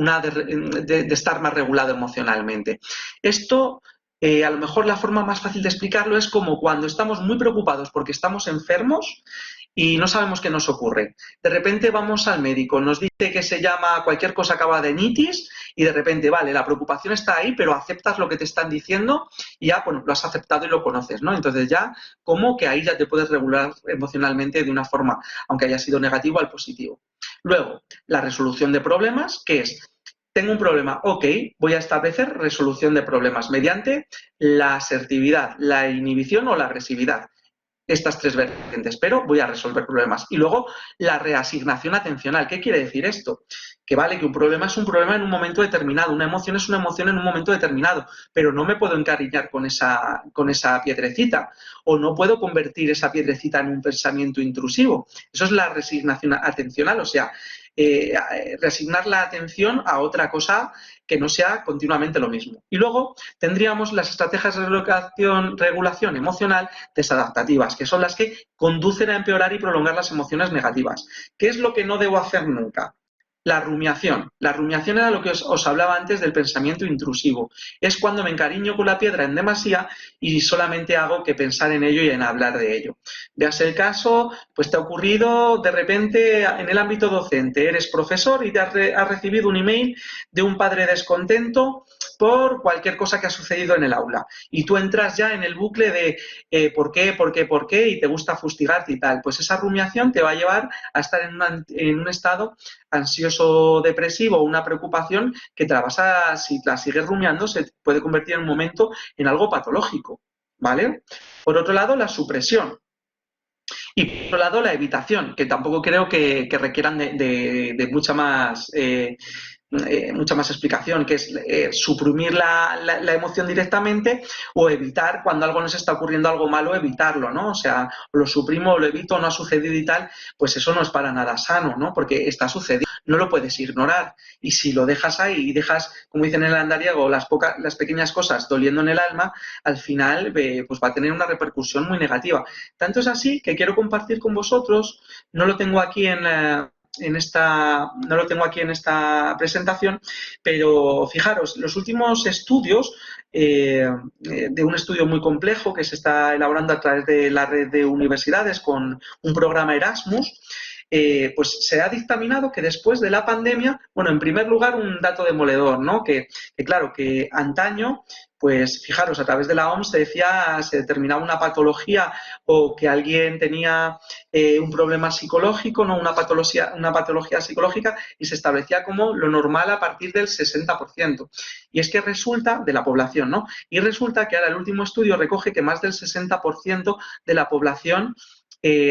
[SPEAKER 2] estar más regulado emocionalmente. Esto, a lo mejor la forma más fácil de explicarlo es como cuando estamos muy preocupados porque estamos enfermos y no sabemos qué nos ocurre. De repente vamos al médico, nos dice que se llama cualquier cosa acaba de nitis y de repente, vale, la preocupación está ahí, pero aceptas lo que te están diciendo y ya, bueno, lo has aceptado y lo conoces, ¿no? Entonces ya, como que ahí ya te puedes regular emocionalmente de una forma, aunque haya sido negativo, al positivo. Luego, la resolución de problemas, que es, tengo un problema, ok, voy a establecer resolución de problemas mediante la asertividad, la inhibición o la agresividad. Estas 3 vertientes, pero voy a resolver problemas. Y luego la reasignación atencional. ¿Qué quiere decir esto? Que vale, que un problema es un problema en un momento determinado, una emoción es una emoción en un momento determinado, pero no me puedo encariñar con esa piedrecita o no puedo convertir esa piedrecita en un pensamiento intrusivo. Eso es la reasignación atencional, o sea, reasignar la atención a otra cosa que no sea continuamente lo mismo. Y luego tendríamos las estrategias de regulación emocional desadaptativas, que son las que conducen a empeorar y prolongar las emociones negativas. ¿Qué es lo que no debo hacer nunca? La rumiación. La rumiación era lo que os hablaba antes del pensamiento intrusivo. Es cuando me encariño con la piedra en demasía y solamente hago que pensar en ello y en hablar de ello. Veas el caso, pues te ha ocurrido de repente en el ámbito docente. Eres profesor y te has recibido un email de un padre descontento por cualquier cosa que ha sucedido en el aula. Y tú entras ya en el bucle de ¿por qué, por qué, por qué? Y te gusta fustigarte y tal. Pues esa rumiación te va a llevar a estar en un estado ansioso depresivo, una preocupación que si la sigues rumiando, se puede convertir en un momento en algo patológico, ¿vale? Por otro lado, la supresión. Y por otro lado, la evitación, que tampoco creo que requieran de mucha más explicación, que es suprimir la emoción directamente o evitar cuando algo nos está ocurriendo algo malo, evitarlo, ¿no? O sea, lo suprimo, lo evito, no ha sucedido y tal, pues eso no es para nada sano, ¿no? Porque está sucediendo, no lo puedes ignorar. Y si lo dejas ahí y dejas, como dicen en el andariego, las pequeñas cosas doliendo en el alma, al final pues va a tener una repercusión muy negativa. Tanto es así que quiero compartir con vosotros, no lo tengo aquí no lo tengo aquí en esta presentación, pero fijaros, los últimos estudios de un estudio muy complejo que se está elaborando a través de la red de universidades con un programa Erasmus, pues se ha dictaminado que después de la pandemia, bueno, en primer lugar un dato demoledor, ¿no? Que claro, que antaño, pues fijaros, a través de la OMS se determinaba una patología o que alguien tenía un problema psicológico, ¿no? Una patología psicológica y se establecía como lo normal a partir del 60%. Y es que resulta, de la población, ¿no? Y resulta que ahora el último estudio recoge que más del 60% de la población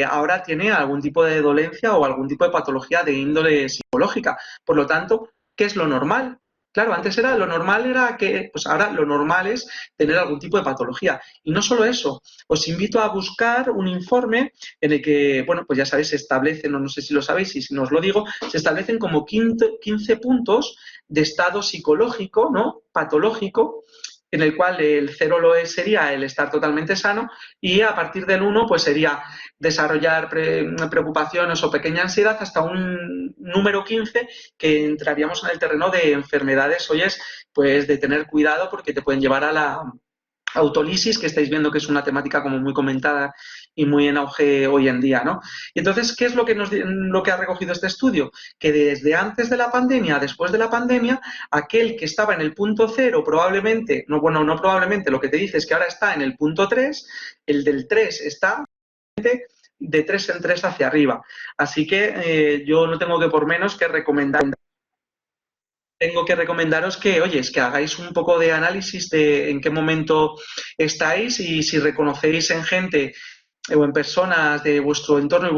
[SPEAKER 2] ahora tiene algún tipo de dolencia o algún tipo de patología de índole psicológica. Por lo tanto, ¿qué es lo normal? Claro, antes lo normal era que, pues ahora lo normal es tener algún tipo de patología. Y no solo eso, os invito a buscar un informe en el que, bueno, pues ya sabéis, se establecen, no sé si lo sabéis y si no os lo digo, se establecen como 15 puntos de estado psicológico, ¿no? Patológico, en el cual el 0 sería el estar totalmente sano y a partir del 1 pues sería desarrollar preocupaciones o pequeña ansiedad hasta un número 15 que entraríamos en el terreno de enfermedades, oyes, pues de tener cuidado porque te pueden llevar a la autolisis, que estáis viendo que es una temática como muy comentada y muy en auge hoy en día, ¿no? Y entonces, ¿qué es lo que ha recogido este estudio? Que desde antes de la pandemia, después de la pandemia, aquel que estaba en el punto 0 probablemente, no probablemente, lo que te dice es que ahora está en el punto 3, el del 3 está de 3 en 3 hacia arriba. Así que yo no tengo que por menos que recomendaros que, oye, es que hagáis un poco de análisis de en qué momento estáis y si reconocéis en gente o en personas de vuestro entorno y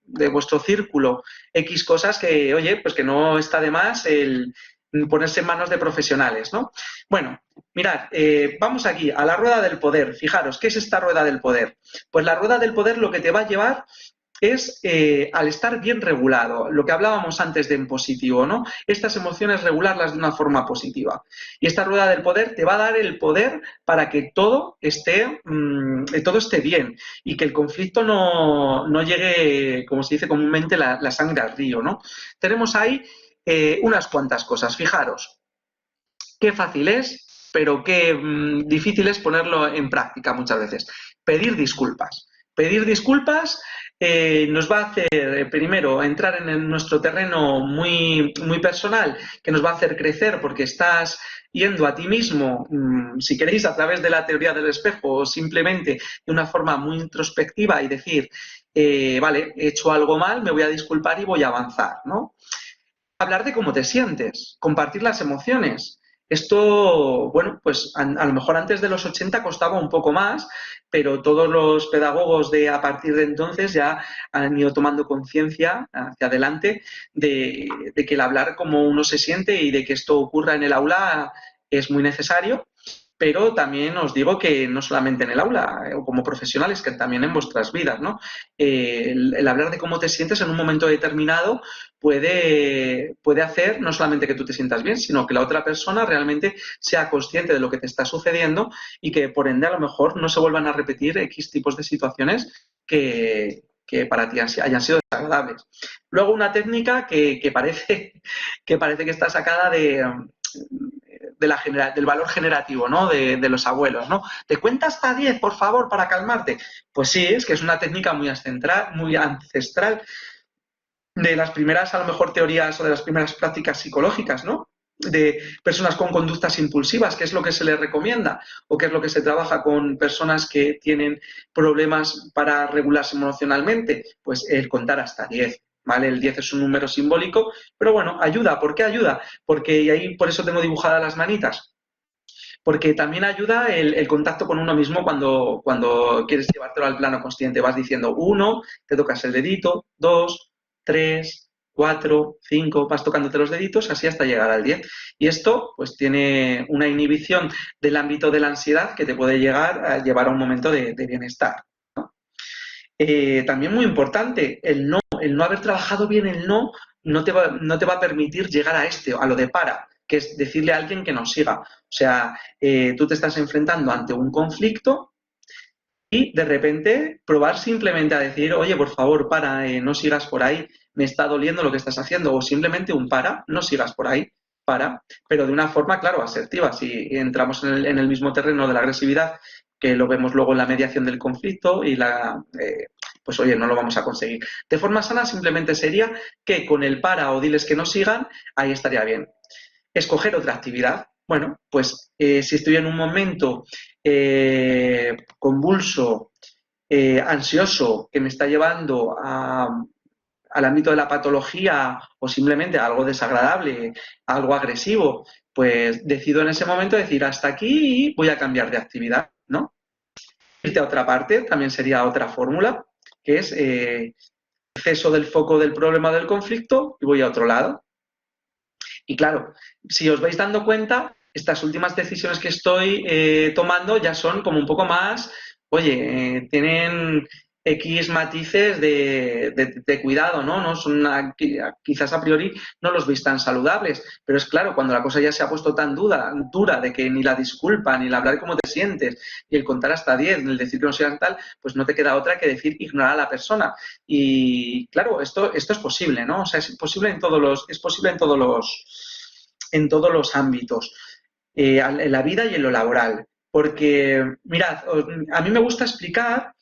[SPEAKER 2] de vuestro círculo X cosas que, oye, pues que no está de más el ponerse en manos de profesionales, ¿no? Bueno, mirad, vamos aquí a la rueda del poder. Fijaros, ¿qué es esta rueda del poder? Pues la rueda del poder lo que te va a llevar es al estar bien regulado, lo que hablábamos antes de en positivo, ¿no? Estas emociones regularlas de una forma positiva. Y esta rueda del poder te va a dar el poder para que todo esté bien y que el conflicto no llegue, como se dice comúnmente, la sangre al río, ¿no? Tenemos ahí unas cuantas cosas. Fijaros, qué fácil es, pero qué difícil es ponerlo en práctica muchas veces. Pedir disculpas. Pedir disculpas nos va a hacer, primero, entrar en nuestro terreno muy, muy personal, que nos va a hacer crecer porque estás yendo a ti mismo, si queréis, a través de la teoría del espejo o simplemente de una forma muy introspectiva y decir, vale, he hecho algo mal, me voy a disculpar y voy a avanzar, ¿no? Hablar de cómo te sientes, compartir las emociones. Esto, bueno, pues a lo mejor antes de los 80 costaba un poco más, pero todos los pedagogos de a partir de entonces ya han ido tomando conciencia hacia adelante de que el hablar cómo uno se siente y de que esto ocurra en el aula es muy necesario. Pero también os digo que no solamente en el aula o como profesionales, que también en vuestras vidas, ¿no? El hablar de cómo te sientes en un momento determinado puede hacer no solamente que tú te sientas bien, sino que la otra persona realmente sea consciente de lo que te está sucediendo y que por ende a lo mejor no se vuelvan a repetir X tipos de situaciones que que para ti hayan sido desagradables. Luego una técnica que parece que está sacada del valor generativo, ¿no? De los abuelos, ¿no? ¿Te cuenta hasta 10, por favor, para calmarte? Pues sí, es que es una técnica muy ancestral de las primeras, a lo mejor, teorías o de las primeras prácticas psicológicas, ¿no? De personas con conductas impulsivas, qué es lo que se les recomienda o qué es lo que se trabaja con personas que tienen problemas para regularse emocionalmente, pues el contar hasta 10, ¿vale? El 10 es un número simbólico, pero bueno, ayuda. ¿Por qué ayuda? Porque, y ahí por eso tengo dibujadas las manitas, porque también ayuda el contacto con uno mismo cuando quieres llevártelo al plano consciente. Vas diciendo 1, te tocas el dedito, 2, 3, 4, 5, vas tocándote los deditos así hasta llegar al 10. Y esto pues tiene una inhibición del ámbito de la ansiedad que te puede llevar a un momento de bienestar, ¿no? También muy importante, el no haber trabajado bien el no te va a permitir llegar a lo de para, que es decirle a alguien que nos siga. O sea, tú te estás enfrentando ante un conflicto y de repente probar simplemente a decir, oye, por favor, para, no sigas por ahí, me está doliendo lo que estás haciendo, o simplemente un para, no sigas por ahí, para, pero de una forma, claro, asertiva. Si entramos en el mismo terreno de la agresividad, que lo vemos luego en la mediación del conflicto y pues oye, no lo vamos a conseguir. De forma sana simplemente sería que con el para o diles que no sigan, ahí estaría bien. Escoger otra actividad. Bueno, pues si estoy en un momento convulso, ansioso, que me está llevando al ámbito de la patología o simplemente a algo desagradable, a algo agresivo, pues decido en ese momento decir hasta aquí y voy a cambiar de actividad, ¿no? Irte a otra parte también sería otra fórmula, que es exceso del foco del problema del conflicto y voy a otro lado. Y claro, si os vais dando cuenta, estas últimas decisiones que estoy tomando ya son como un poco más, oye, tienen X matices de cuidado, ¿no? No son quizás a priori no los veis tan saludables, pero es claro, cuando la cosa ya se ha puesto tan dura de que ni la disculpa, ni el hablar cómo te sientes, y el contar hasta 10, ni el decir que no sean tal, pues no te queda otra que decir ignorar a la persona. Y claro, esto es posible, ¿no? O sea, es posible en todos los ámbitos, en la vida y en lo laboral. Porque, mirad, a mí me gusta explicar,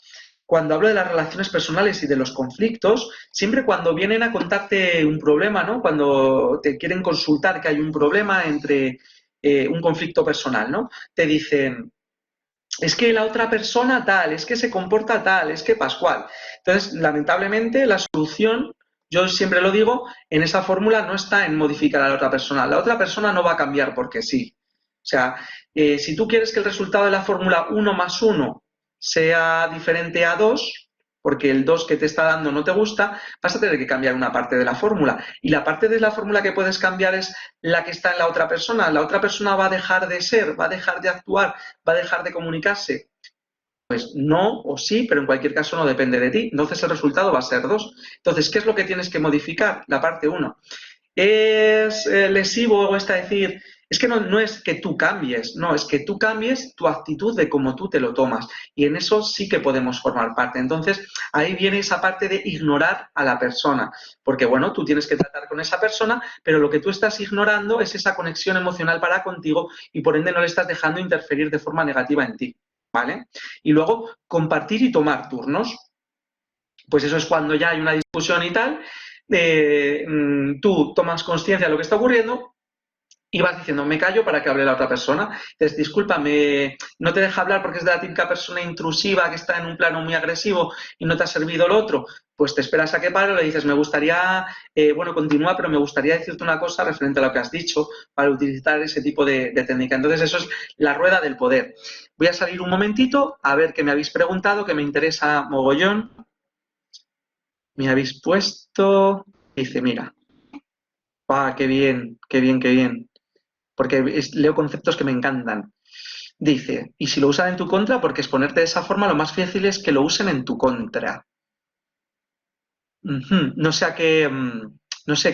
[SPEAKER 2] cuando hablo de las relaciones personales y de los conflictos, siempre cuando vienen a contarte un problema, ¿no? Cuando te quieren consultar que hay un problema entre un conflicto personal, ¿no? Te dicen, es que la otra persona tal, es que se comporta tal, es que pascual. Entonces, lamentablemente, la solución, yo siempre lo digo, en esa fórmula no está en modificar a la otra persona. La otra persona no va a cambiar porque sí. O sea, si tú quieres que el resultado de la fórmula 1 más 1 sea diferente a 2, porque el 2 que te está dando no te gusta, vas a tener que cambiar una parte de la fórmula. Y la parte de la fórmula que puedes cambiar es la que está en la otra persona. La otra persona va a dejar de ser, va a dejar de actuar, va a dejar de comunicarse. Pues no o sí, pero en cualquier caso no depende de ti. Entonces el resultado va a ser 2. Entonces, ¿qué es lo que tienes que modificar? La parte 1. ¿Es lesivo esto decir? Es que no es que tú cambies, no, es que tú cambies tu actitud de cómo tú te lo tomas. Y en eso sí que podemos formar parte. Entonces, ahí viene esa parte de ignorar a la persona. Porque, bueno, tú tienes que tratar con esa persona, pero lo que tú estás ignorando es esa conexión emocional para contigo y por ende no le estás dejando interferir de forma negativa en ti, ¿vale? Y luego, compartir y tomar turnos. Pues eso es cuando ya hay una discusión y tal, tú tomas conciencia de lo que está ocurriendo y vas diciendo, me callo para que hable la otra persona. Entonces, discúlpame, no te deja hablar porque es de la típica persona intrusiva que está en un plano muy agresivo y no te ha servido el otro. Pues te esperas a que pare, le dices, me gustaría, bueno, continúa, pero me gustaría decirte una cosa referente a lo que has dicho para utilizar ese tipo de técnica. Entonces, eso es la rueda del poder. Voy a salir un momentito a ver qué me habéis preguntado, que me interesa mogollón. Me habéis puesto, dice, mira, qué bien, qué bien, qué bien, porque leo conceptos que me encantan. Dice, y si lo usan en tu contra, porque exponerte de esa forma, lo más fácil es que lo usen en tu contra. No sé a qué a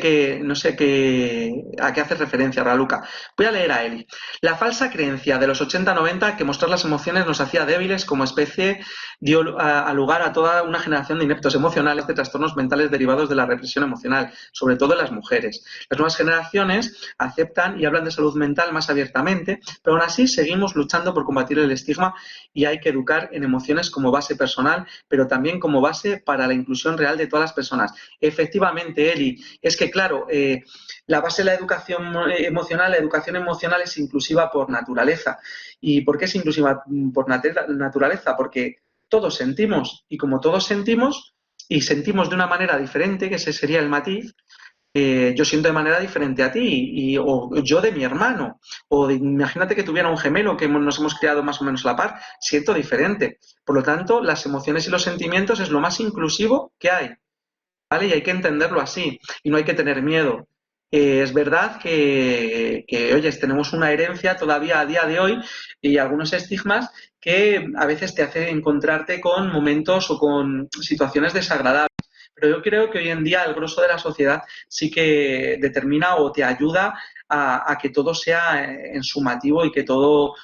[SPEAKER 2] qué hace referencia, Raluca. Voy a leer a Eli. La falsa creencia de los 80-90 que mostrar las emociones nos hacía débiles como especie dio a lugar a toda una generación de ineptos emocionales, de trastornos mentales derivados de la represión emocional, sobre todo en las mujeres. Las nuevas generaciones aceptan y hablan de salud mental más abiertamente, pero aún así seguimos luchando por combatir el estigma y hay que educar en emociones como base personal, pero también como base para la inclusión real de todas las personas. Efectivamente, Eli, es que claro, la base de la educación emocional es inclusiva por naturaleza. ¿Y por qué es inclusiva por naturaleza? Porque todos sentimos, y como todos sentimos, y sentimos de una manera diferente, que ese sería el matiz, yo siento de manera diferente a ti, o yo de mi hermano, imagínate que tuviera un gemelo que nos hemos criado más o menos a la par, siento diferente. Por lo tanto, las emociones y los sentimientos es lo más inclusivo que hay, ¿vale? Y hay que entenderlo así, y no hay que tener miedo. Es verdad oye, tenemos una herencia todavía a día de hoy y algunos estigmas que a veces te hacen encontrarte con momentos o con situaciones desagradables. Pero yo creo que hoy en día el grosso de la sociedad sí que determina o te ayuda a que todo sea en sumativo y que todo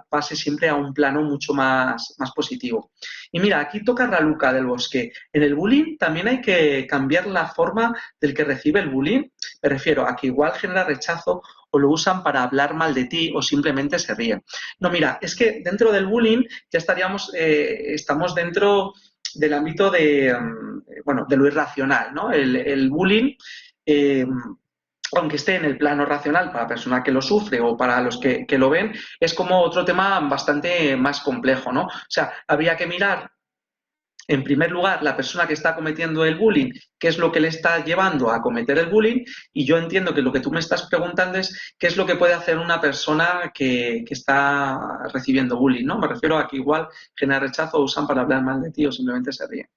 [SPEAKER 2] pase siempre a un plano mucho más positivo. Y mira, aquí toca Raluca del Bosque. En el bullying también hay que cambiar la forma del que recibe el bullying. Me refiero a que igual genera rechazo o lo usan para hablar mal de ti o simplemente se ríen. No, mira, es que dentro del bullying ya estamos dentro del ámbito de lo irracional, ¿no? El bullying, eh, aunque esté en el plano racional para la persona que lo sufre o para los que lo ven, es como otro tema bastante más complejo, ¿no? O sea, habría que mirar en primer lugar, la persona que está cometiendo el bullying, qué es lo que le está llevando a cometer el bullying, y yo entiendo que lo que tú me estás preguntando es qué es lo que puede hacer una persona que está recibiendo bullying, ¿no? Me refiero a que igual genera rechazo o usan para hablar mal de ti o simplemente se ríen.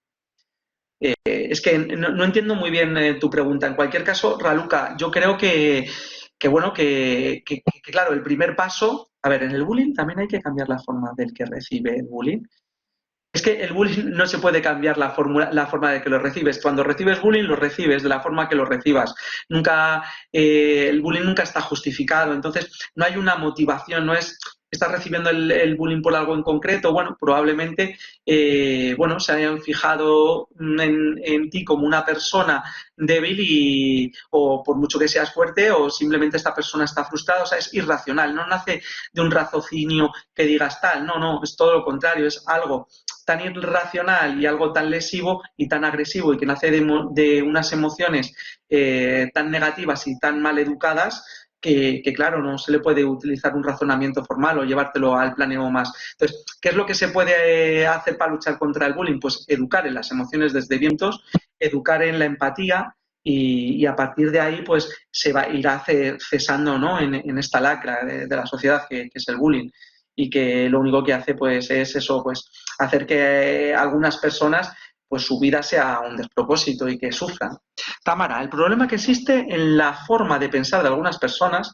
[SPEAKER 2] Es que no entiendo muy bien tu pregunta. En cualquier caso, Raluca, yo creo bueno, claro, el primer paso, a ver, en el bullying también hay que cambiar la forma del que recibe el bullying. Es que el bullying no se puede cambiar la forma de que lo recibes. Cuando recibes bullying, lo recibes de la forma que lo recibas. El bullying nunca está justificado. Entonces, no hay una motivación, no es estás recibiendo el bullying por algo en concreto. Bueno, probablemente se hayan fijado en ti como una persona débil o por mucho que seas fuerte, o simplemente esta persona está frustrada. O sea, es irracional, no nace de un raciocinio que digas tal. No, es todo lo contrario, es algo tan irracional y algo tan lesivo y tan agresivo y que nace de unas emociones tan negativas y tan mal educadas que, claro, no se le puede utilizar un razonamiento formal o llevártelo al plano más. Entonces, ¿qué es lo que se puede hacer para luchar contra el bullying? Pues educar en las emociones desde vientos, educar en la empatía y a partir de ahí pues irá cesando, ¿no? en esta lacra de la sociedad que es el bullying, y que lo único que hace pues es eso, pues hacer que algunas personas pues su vida sea un despropósito y que sufran. Tamara, el problema que existe en la forma de pensar de algunas personas,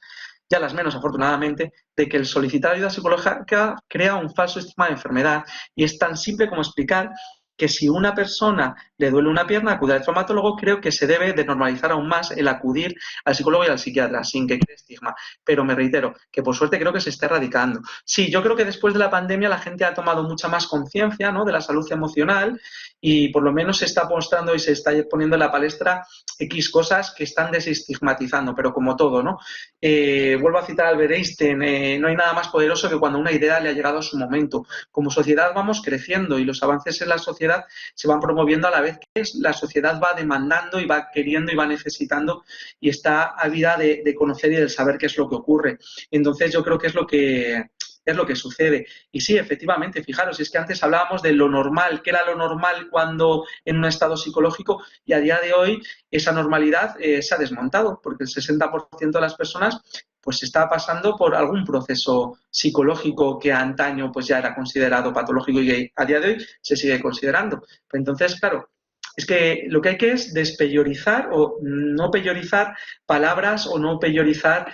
[SPEAKER 2] ya las menos afortunadamente, de que el solicitar ayuda psicológica crea un falso estigma de enfermedad, y es tan simple como explicar que si una persona le duele una pierna, acude al traumatólogo. Creo que se debe de normalizar aún más el acudir al psicólogo y al psiquiatra, sin que cree estigma. Pero me reitero, que por suerte creo que se está erradicando. Sí, yo creo que después de la pandemia la gente ha tomado mucha más conciencia, ¿no?, de la salud emocional, y por lo menos se está mostrando y se está poniendo en la palestra X cosas que están desestigmatizando, pero como todo, ¿no? Vuelvo a citar a Albert Einstein, no hay nada más poderoso que cuando una idea le ha llegado a su momento. Como sociedad vamos creciendo y los avances en la sociedad se van promoviendo a la vez que la sociedad va demandando y va queriendo y va necesitando y está ávida de conocer y de saber qué es lo que ocurre. Entonces yo creo que es lo que sucede. Y sí, efectivamente, fijaros, es que antes hablábamos de lo normal, qué era lo normal cuando en un estado psicológico, y a día de hoy esa normalidad se ha desmontado, porque el 60% de las personas pues está pasando por algún proceso psicológico que antaño pues ya era considerado patológico y a día de hoy se sigue considerando. Entonces, claro, es que lo que hay que es despeyorizar o no peyorizar palabras o no peyorizar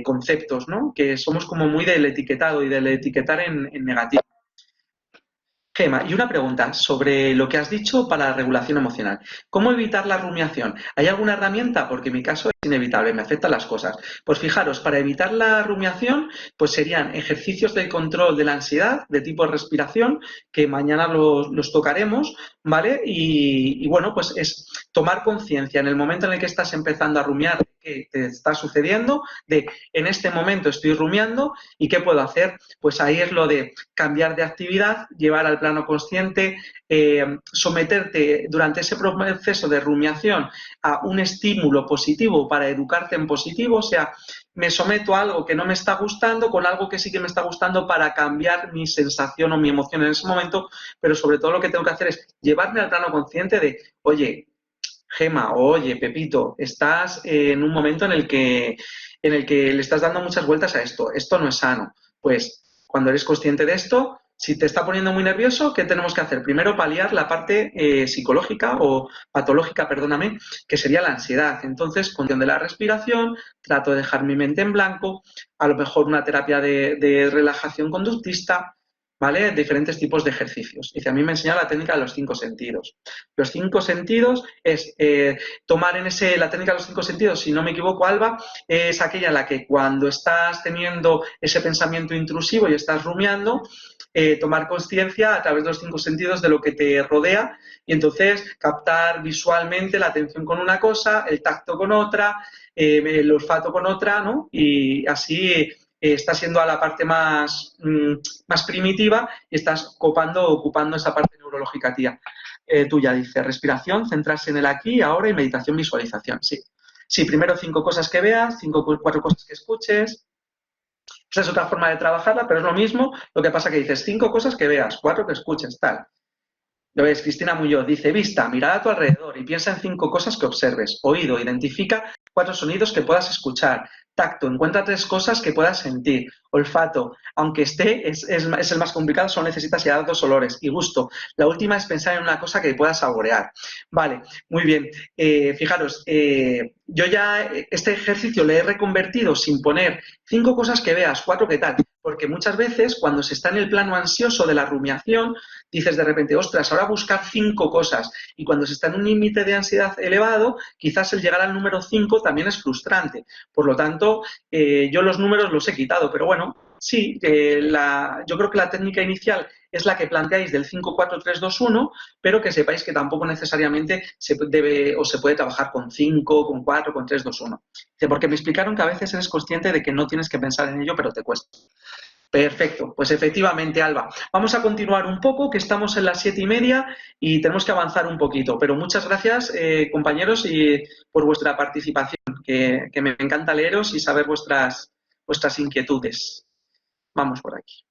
[SPEAKER 2] conceptos, ¿no? Que somos como muy del etiquetado y del etiquetar en negativo. Gema, y una pregunta sobre lo que has dicho para la regulación emocional. ¿Cómo evitar la rumiación? ¿Hay alguna herramienta? Porque en mi caso es inevitable, me afectan las cosas. Pues fijaros, para evitar la rumiación, pues serían ejercicios de control de la ansiedad, de tipo respiración, que mañana los tocaremos, ¿vale? Y bueno, pues es tomar conciencia en el momento en el que estás empezando a rumiar de qué te está sucediendo, de en este momento estoy rumiando y qué puedo hacer. Pues ahí es lo de cambiar de actividad, llevar al plano consciente, someterte durante ese proceso de rumiación a un estímulo positivo para educarte en positivo, o sea, me someto a algo que no me está gustando con algo que sí que me está gustando para cambiar mi sensación o mi emoción en ese momento, pero sobre todo lo que tengo que hacer es llevarme al plano consciente de, oye, Gema, oye, Pepito, estás en un momento en el que le estás dando muchas vueltas a esto no es sano. Pues cuando eres consciente de esto, si te está poniendo muy nervioso, ¿qué tenemos que hacer? Primero paliar la parte psicológica o patológica, perdóname, que sería la ansiedad. Entonces, con de la respiración, trato de dejar mi mente en blanco, a lo mejor una terapia de relajación conductista, ¿vale? Diferentes tipos de ejercicios. Dice, a mí me enseña la técnica de los 5 sentidos. Los 5 sentidos es tomar la técnica de los 5 sentidos, si no me equivoco, Alba, es aquella en la que cuando estás teniendo ese pensamiento intrusivo y estás rumiando, tomar conciencia a través de los 5 sentidos de lo que te rodea y entonces captar visualmente la atención con una cosa, el tacto con otra, el olfato con otra, ¿no? Y así estás yendo a la parte más primitiva y estás ocupando esa parte neurológica tuya. Dice, respiración, centrarse en el aquí, ahora y meditación, visualización. Sí, sí, primero 5 cosas que veas, 4 cosas que escuches. Esa es otra forma de trabajarla, pero es lo mismo. Lo que pasa que dices 5 cosas que veas, 4 que escuches, tal. Lo ves, Cristina Muñoz dice, vista, mira a tu alrededor y piensa en 5 cosas que observes. Oído, identifica 4 sonidos que puedas escuchar. Tacto, encuentra 3 cosas que puedas sentir. Olfato, aunque es el más complicado, solo necesitas ya 2 olores. Y gusto, la última es pensar en una cosa que puedas saborear. Vale, muy bien. Fijaros, yo ya este ejercicio le he reconvertido sin poner 5 cosas que veas, 4 que tal. Porque muchas veces cuando se está en el plano ansioso de la rumiación, dices de repente, ostras, ahora buscar 5 cosas. Y cuando se está en un límite de ansiedad elevado, quizás el llegar al número 5 también es frustrante. Por lo tanto, yo los números los he quitado, pero bueno, sí, yo creo que la técnica inicial es la que planteáis del 5, 4, 3, 2, 1, pero que sepáis que tampoco necesariamente se debe o se puede trabajar con 5, con 4, con 3, 2, 1. Porque me explicaron que a veces eres consciente de que no tienes que pensar en ello, pero te cuesta. Perfecto, pues efectivamente, Alba. Vamos a continuar un poco, que estamos en las 7:30 y tenemos que avanzar un poquito. Pero muchas gracias, compañeros, y por vuestra participación, que me encanta leeros y saber vuestras inquietudes. Vamos por aquí.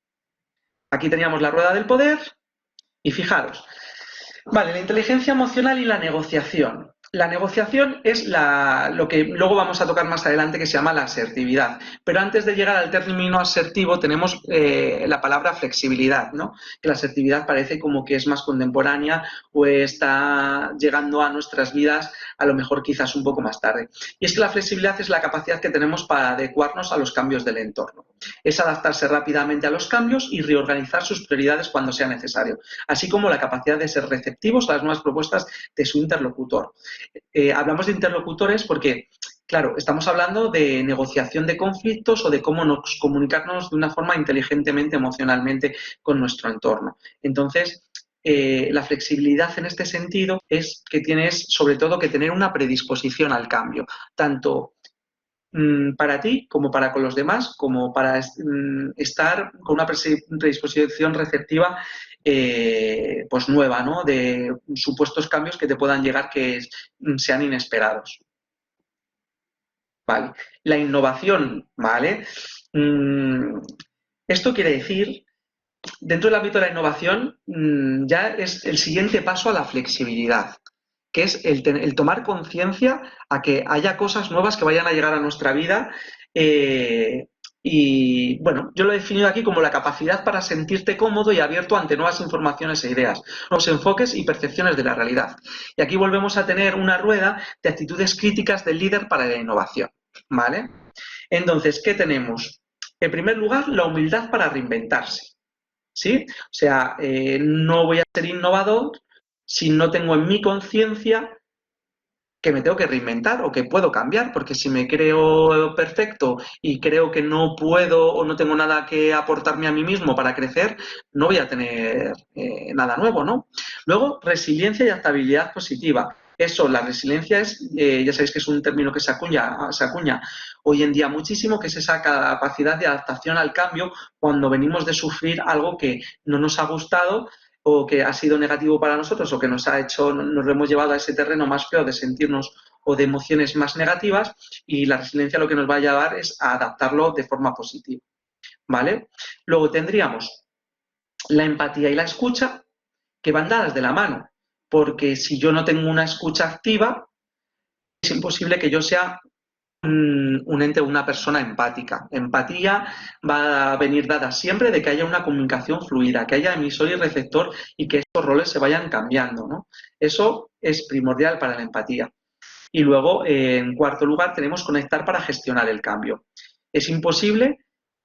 [SPEAKER 2] Aquí teníamos la rueda del poder y fijaros. Vale, la inteligencia emocional y la negociación. La negociación es lo que luego vamos a tocar más adelante, que se llama la asertividad. Pero antes de llegar al término asertivo tenemos la palabra flexibilidad, ¿no? Que la asertividad parece como que es más contemporánea o está llegando a nuestras vidas a lo mejor quizás un poco más tarde. Y es que la flexibilidad es la capacidad que tenemos para adecuarnos a los cambios del entorno. Es adaptarse rápidamente a los cambios y reorganizar sus prioridades cuando sea necesario, así como la capacidad de ser receptivos a las nuevas propuestas de su interlocutor. Hablamos de interlocutores porque, claro, estamos hablando de negociación de conflictos o de cómo nos comunicarnos de una forma inteligentemente, emocionalmente con nuestro entorno. Entonces, la flexibilidad en este sentido es que tienes, sobre todo, que tener una predisposición al cambio, tanto para ti como para con los demás, como para estar con una predisposición receptiva pues nueva, ¿no? De supuestos cambios que te puedan llegar que sean inesperados. Vale. La innovación, ¿vale? Esto quiere decir, dentro del ámbito de la innovación, ya es el siguiente paso a la flexibilidad, que es el tomar conciencia a que haya cosas nuevas que vayan a llegar a nuestra vida. Y bueno, yo lo he definido aquí como la capacidad para sentirte cómodo y abierto ante nuevas informaciones e ideas, nuevos enfoques y percepciones de la realidad. Y aquí volvemos a tener una rueda de actitudes críticas del líder para la innovación, ¿vale? Entonces, ¿qué tenemos? En primer lugar, la humildad para reinventarse. ¿sí? O sea, no voy a ser innovador si no tengo en mi conciencia que me tengo que reinventar o que puedo cambiar, porque si me creo perfecto y creo que no puedo o no tengo nada que aportarme a mí mismo para crecer, no voy a tener nada nuevo, ¿no? Luego, resiliencia y adaptabilidad positiva. Eso, la resiliencia es, ya sabéis que es un término que se acuña hoy en día muchísimo, que es esa capacidad de adaptación al cambio cuando venimos de sufrir algo que no nos ha gustado o que ha sido negativo para nosotros o que nos ha hecho, nos lo hemos llevado a ese terreno más feo de sentirnos o de emociones más negativas, y la resiliencia lo que nos va a llevar es a adaptarlo de forma positiva, ¿vale? Luego tendríamos la empatía y la escucha, que van dadas de la mano, porque si yo no tengo una escucha activa, es imposible que yo sea un ente o una persona empática. Empatía va a venir dada siempre de que haya una comunicación fluida, que haya emisor y receptor y que estos roles se vayan cambiando, ¿no? Eso es primordial para la empatía. Y luego, en cuarto lugar, tenemos conectar para gestionar el cambio. Es imposible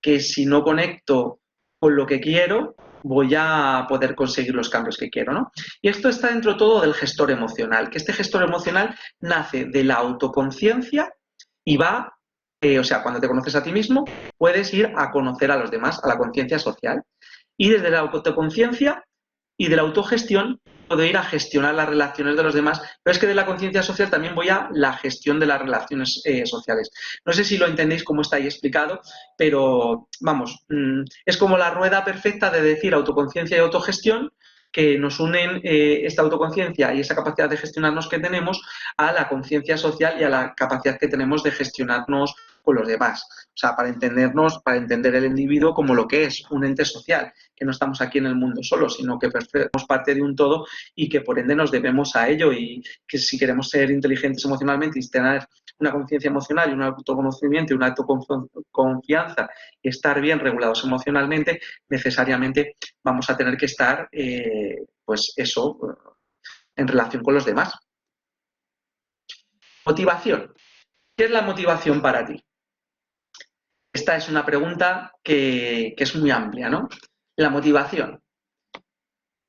[SPEAKER 2] que si no conecto con lo que quiero, voy a poder conseguir los cambios que quiero, ¿no? Y esto está dentro todo del gestor emocional, que este gestor emocional nace de la autoconciencia y va, o sea, cuando te conoces a ti mismo, puedes ir a conocer a los demás, a la conciencia social. Y desde la autoconciencia y de la autogestión puedo ir a gestionar las relaciones de los demás, pero es que de la conciencia social también voy a la gestión de las relaciones sociales. No sé si lo entendéis como está ahí explicado, pero vamos, es como la rueda perfecta de decir autoconciencia y autogestión, que nos unen esta autoconciencia y esa capacidad de gestionarnos que tenemos a la conciencia social y a la capacidad que tenemos de gestionarnos con los demás. O sea, para entendernos, para entender el individuo como lo que es, un ente social, que no estamos aquí en el mundo solos, sino que somos parte de un todo y que por ende nos debemos a ello, y que si queremos ser inteligentes emocionalmente y tener una conciencia emocional y un autoconocimiento y una autoconfianza y estar bien regulados emocionalmente, necesariamente vamos a tener que estar, pues eso, en relación con los demás. Motivación. ¿Qué es la motivación para ti? Esta es una pregunta que es muy amplia, ¿no? La motivación.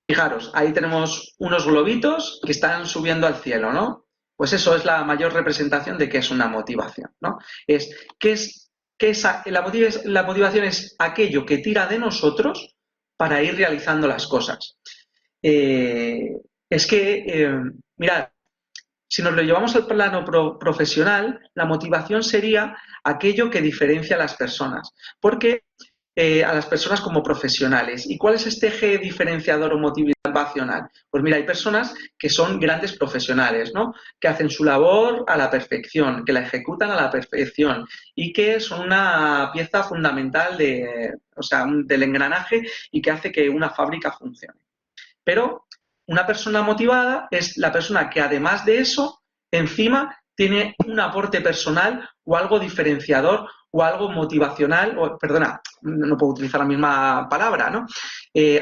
[SPEAKER 2] Fijaros, ahí tenemos unos globitos que están subiendo al cielo, ¿no? Pues eso es la mayor representación de qué es una motivación, ¿no? La motivación es aquello que tira de nosotros para ir realizando las cosas. Mirad, si nos lo llevamos al plano profesional, la motivación sería aquello que diferencia a las personas. Porque a las personas como profesionales. ¿Y cuál es este eje diferenciador o motivacional? Pues mira, hay personas que son grandes profesionales, ¿no? Que hacen su labor a la perfección, que la ejecutan a la perfección y que son una pieza fundamental del engranaje y que hace que una fábrica funcione. Pero una persona motivada es la persona que, además de eso, encima tiene un aporte personal o algo diferenciador o algo motivacional, no puedo utilizar la misma palabra, ¿no?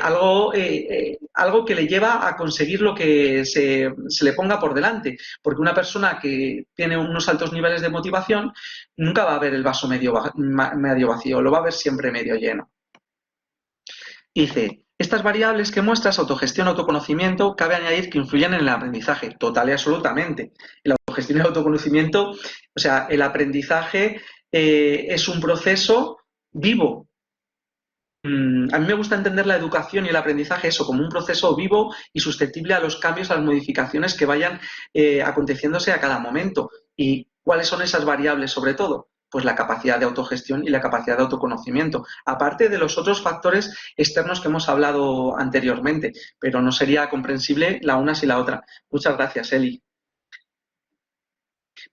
[SPEAKER 2] Algo que le lleva a conseguir lo que se le ponga por delante, porque una persona que tiene unos altos niveles de motivación nunca va a ver el vaso medio vacío, lo va a ver siempre medio lleno. Dice, estas variables que muestras, autogestión, autoconocimiento, cabe añadir que influyen en el aprendizaje, total y absolutamente. La autogestión y el autoconocimiento, o sea, el aprendizaje es un proceso vivo. A mí me gusta entender la educación y el aprendizaje eso como un proceso vivo y susceptible a los cambios, a las modificaciones que vayan aconteciéndose a cada momento. ¿Y cuáles son esas variables sobre todo? Pues la capacidad de autogestión y la capacidad de autoconocimiento, aparte de los otros factores externos que hemos hablado anteriormente, pero no sería comprensible la una sin la otra. Muchas gracias, Eli.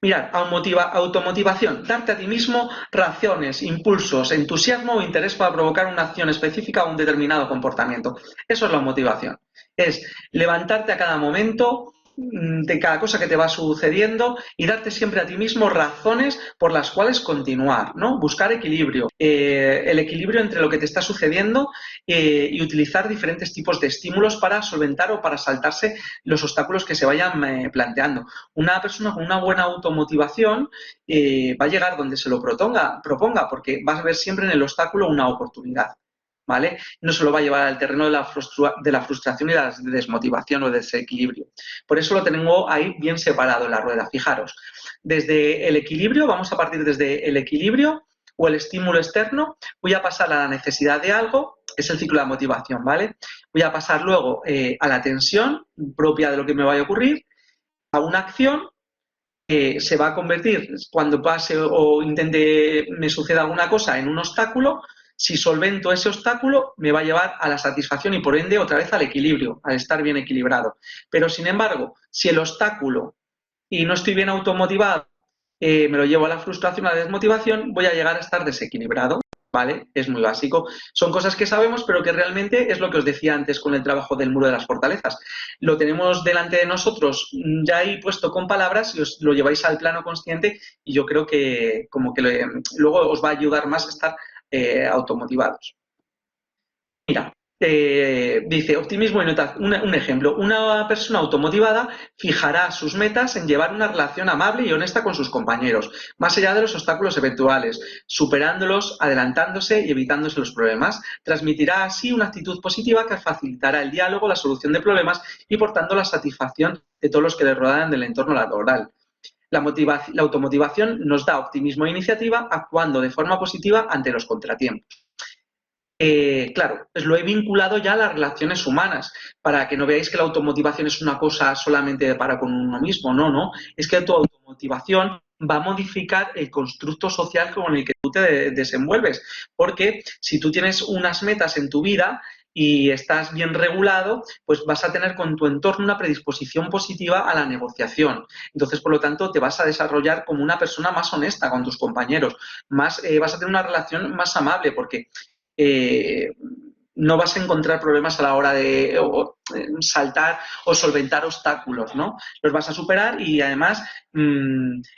[SPEAKER 2] Mirad, automotivación, darte a ti mismo razones, impulsos, entusiasmo o interés para provocar una acción específica o un determinado comportamiento. Eso es la motivación. Es levantarte a cada momento de cada cosa que te va sucediendo y darte siempre a ti mismo razones por las cuales continuar, ¿no? Buscar equilibrio, el equilibrio entre lo que te está sucediendo y utilizar diferentes tipos de estímulos para solventar o para saltarse los obstáculos que se vayan planteando. Una persona con una buena automotivación va a llegar donde se lo proponga, porque va a ver siempre en el obstáculo una oportunidad. ¿vale? No se lo va a llevar al terreno de la frustración y la desmotivación o desequilibrio. Por eso lo tengo ahí bien separado en la rueda, fijaros. Desde el equilibrio, vamos a partir desde el equilibrio o el estímulo externo, voy a pasar a la necesidad de algo, es el ciclo de la motivación, ¿vale? Voy a pasar luego a la tensión propia de lo que me vaya a ocurrir, a una acción que se va a convertir, cuando pase o intente me suceda alguna cosa, en un obstáculo. Si solvento ese obstáculo, me va a llevar a la satisfacción y, por ende, otra vez al equilibrio, al estar bien equilibrado. Pero, sin embargo, si el obstáculo y no estoy bien automotivado, me lo llevo a la frustración, a la desmotivación, voy a llegar a estar desequilibrado, ¿vale? Es muy básico. Son cosas que sabemos, pero que realmente es lo que os decía antes con el trabajo del muro de las fortalezas. Lo tenemos delante de nosotros ya ahí puesto con palabras y os lo lleváis al plano consciente y yo creo que como que luego os va a ayudar más a estar automotivados. Mira, dice optimismo y nota. Un ejemplo, una persona automotivada fijará sus metas en llevar una relación amable y honesta con sus compañeros, más allá de los obstáculos eventuales, superándolos, adelantándose y evitándose los problemas. Transmitirá así una actitud positiva que facilitará el diálogo, la solución de problemas y, por tanto, la satisfacción de todos los que le rodean del entorno laboral. La automotivación nos da optimismo e iniciativa actuando de forma positiva ante los contratiempos. Claro, pues lo he vinculado ya a las relaciones humanas, para que no veáis que la automotivación es una cosa solamente para con uno mismo, no, es que tu automotivación va a modificar el constructo social con el que tú te desenvuelves, porque si tú tienes unas metas en tu vida y estás bien regulado, pues vas a tener con tu entorno una predisposición positiva a la negociación. Entonces, por lo tanto, te vas a desarrollar como una persona más honesta con tus compañeros, vas a tener una relación más amable, porque no vas a encontrar problemas a la hora de saltar o solventar obstáculos, ¿no? Los vas a superar y además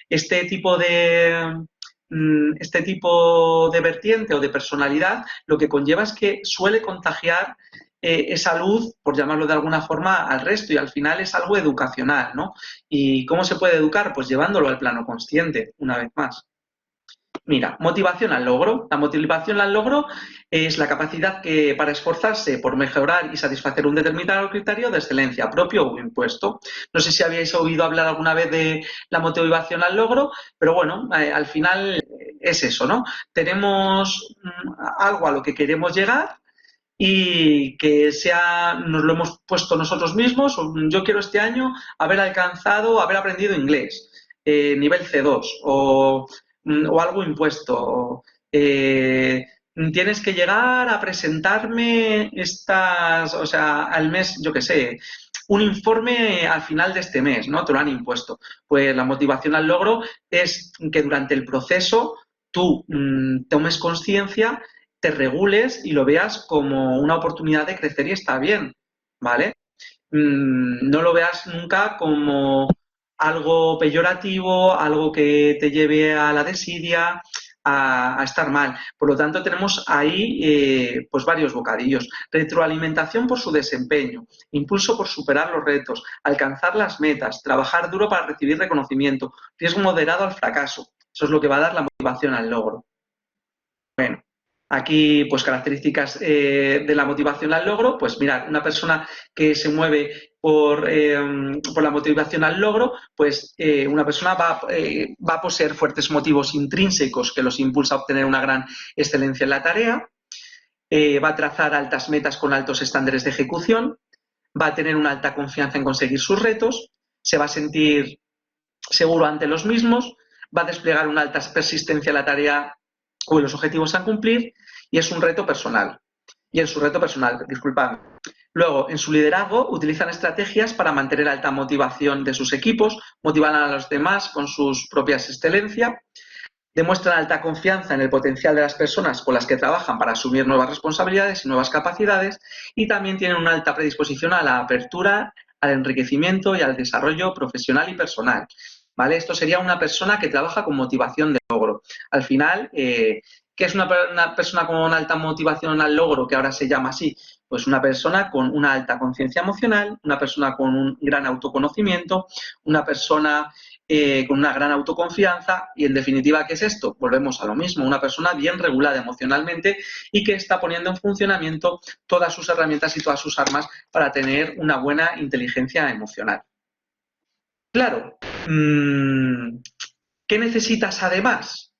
[SPEAKER 2] este tipo de vertiente o de personalidad lo que conlleva es que suele contagiar esa luz, por llamarlo de alguna forma, al resto y al final es algo educacional, ¿no? ¿Y cómo se puede educar? Pues llevándolo al plano consciente, una vez más. Mira, motivación al logro. La motivación al logro es la capacidad para esforzarse por mejorar y satisfacer un determinado criterio de excelencia, propio o impuesto. No sé si habíais oído hablar alguna vez de la motivación al logro, pero bueno, al final es eso, ¿no? Tenemos algo a lo que queremos llegar y que nos lo hemos puesto nosotros mismos. Yo quiero este año haber aprendido inglés, nivel C2 o algo impuesto. Tienes que llegar a presentarme al mes, yo qué sé, un informe al final de este mes, ¿no? Te lo han impuesto. Pues la motivación al logro es que durante el proceso tú tomes conciencia, te regules y lo veas como una oportunidad de crecer y está bien, ¿vale? No lo veas nunca como algo peyorativo, algo que te lleve a la desidia, a estar mal. Por lo tanto, tenemos ahí pues varios bocadillos. Retroalimentación por su desempeño, impulso por superar los retos, alcanzar las metas, trabajar duro para recibir reconocimiento, riesgo moderado al fracaso. Eso es lo que va a dar la motivación al logro. Bueno, aquí pues características de la motivación al logro, pues mirad, una persona que se mueve por la motivación al logro, pues una persona va a poseer fuertes motivos intrínsecos que los impulsa a obtener una gran excelencia en la tarea, va a trazar altas metas con altos estándares de ejecución, va a tener una alta confianza en conseguir sus retos, se va a sentir seguro ante los mismos, va a desplegar una alta persistencia en la tarea o en los objetivos a cumplir y es un reto personal. Disculpadme. Luego, en su liderazgo, utilizan estrategias para mantener alta motivación de sus equipos, motivan a los demás con sus propias excelencias, demuestran alta confianza en el potencial de las personas con las que trabajan para asumir nuevas responsabilidades y nuevas capacidades y también tienen una alta predisposición a la apertura, al enriquecimiento y al desarrollo profesional y personal. ¿Vale? Esto sería una persona que trabaja con motivación de logro. Al final, ¿qué es una persona con una alta motivación al logro, que ahora se llama así? Pues una persona con una alta conciencia emocional, una persona con un gran autoconocimiento, una persona con una gran autoconfianza y, en definitiva, ¿qué es esto? Volvemos a lo mismo, una persona bien regulada emocionalmente y que está poniendo en funcionamiento todas sus herramientas y todas sus armas para tener una buena inteligencia emocional. Claro, ¿qué necesitas además?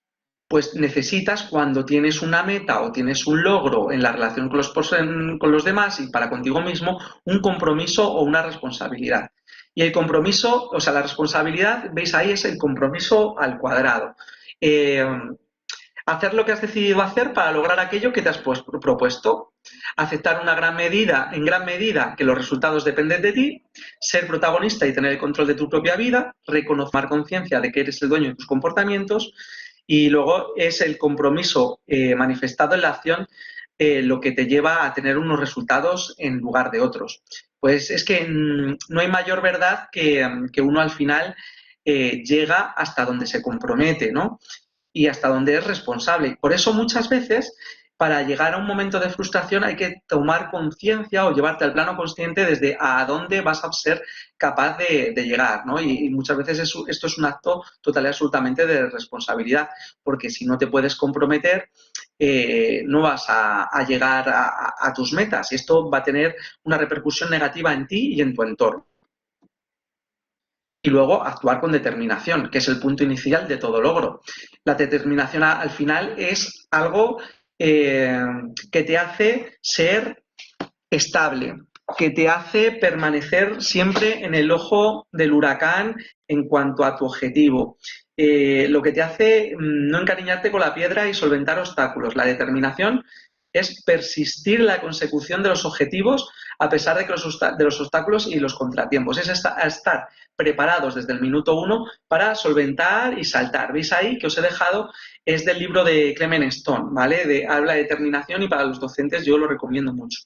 [SPEAKER 2] Pues necesitas, cuando tienes una meta o tienes un logro en la relación con los demás y para contigo mismo, un compromiso o una responsabilidad. Y el compromiso, o sea, la responsabilidad, veis ahí, es el compromiso al cuadrado. Hacer lo que has decidido hacer para lograr aquello que te has propuesto. Aceptar en gran medida que los resultados dependen de ti, ser protagonista y tener el control de tu propia vida, reconocer conciencia de que eres el dueño de tus comportamientos, y luego es el compromiso manifestado en la acción lo que te lleva a tener unos resultados en lugar de otros. Pues es que no hay mayor verdad que uno al final llega hasta donde se compromete, ¿no? Y hasta donde es responsable. Por eso muchas veces, para llegar a un momento de frustración, hay que tomar conciencia o llevarte al plano consciente desde a dónde vas a ser capaz de llegar, ¿no? Y muchas veces esto es un acto total y absolutamente de responsabilidad, porque si no te puedes comprometer, no vas a llegar a tus metas, y esto va a tener una repercusión negativa en ti y en tu entorno. Y luego actuar con determinación, que es el punto inicial de todo logro. La determinación al final es algo que te hace ser estable, que te hace permanecer siempre en el ojo del huracán en cuanto a tu objetivo. Lo que te hace no encariñarte con la piedra y solventar obstáculos. La determinación es persistir en la consecución de los objetivos a pesar de los obstáculos y los contratiempos. Es estar preparados desde el minuto 1 para solventar y saltar. ¿Veis ahí que os he dejado? Es del libro de Clement Stone, ¿vale? Habla de determinación, y para los docentes yo lo recomiendo mucho.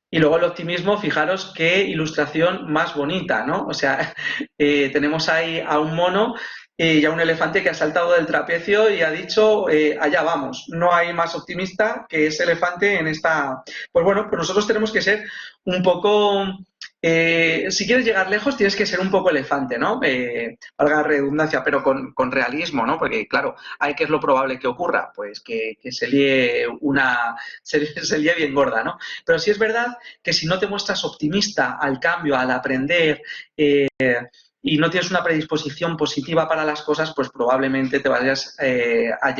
[SPEAKER 2] Y luego el optimismo, fijaros qué ilustración más bonita, ¿no? O sea, tenemos ahí a un mono y a un elefante que ha saltado del trapecio y ha dicho, allá vamos. No hay más optimista que ese elefante en esta... Pues bueno, pues nosotros tenemos que ser un poco... si quieres llegar lejos, tienes que ser un poco elefante, ¿no? Valga la redundancia, pero con realismo, ¿no? Porque, claro, ¿qué es lo probable que ocurra? Pues que se líe se líe bien gorda, ¿no? Pero sí es verdad que si no te muestras optimista al cambio, al aprender, y no tienes una predisposición positiva para las cosas, pues probablemente te vayas a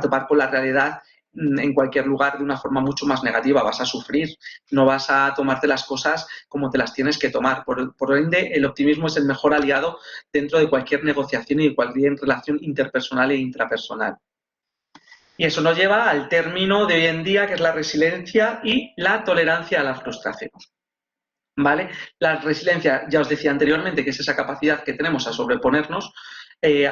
[SPEAKER 2] topar con la realidad en cualquier lugar de una forma mucho más negativa. Vas a sufrir, no vas a tomarte las cosas como te las tienes que tomar. Por ende, el optimismo es el mejor aliado dentro de cualquier negociación y de cualquier relación interpersonal e intrapersonal. Y eso nos lleva al término de hoy en día, que es la resiliencia y la tolerancia a la frustración. ¿Vale? La resiliencia, ya os decía anteriormente, que es esa capacidad que tenemos a sobreponernos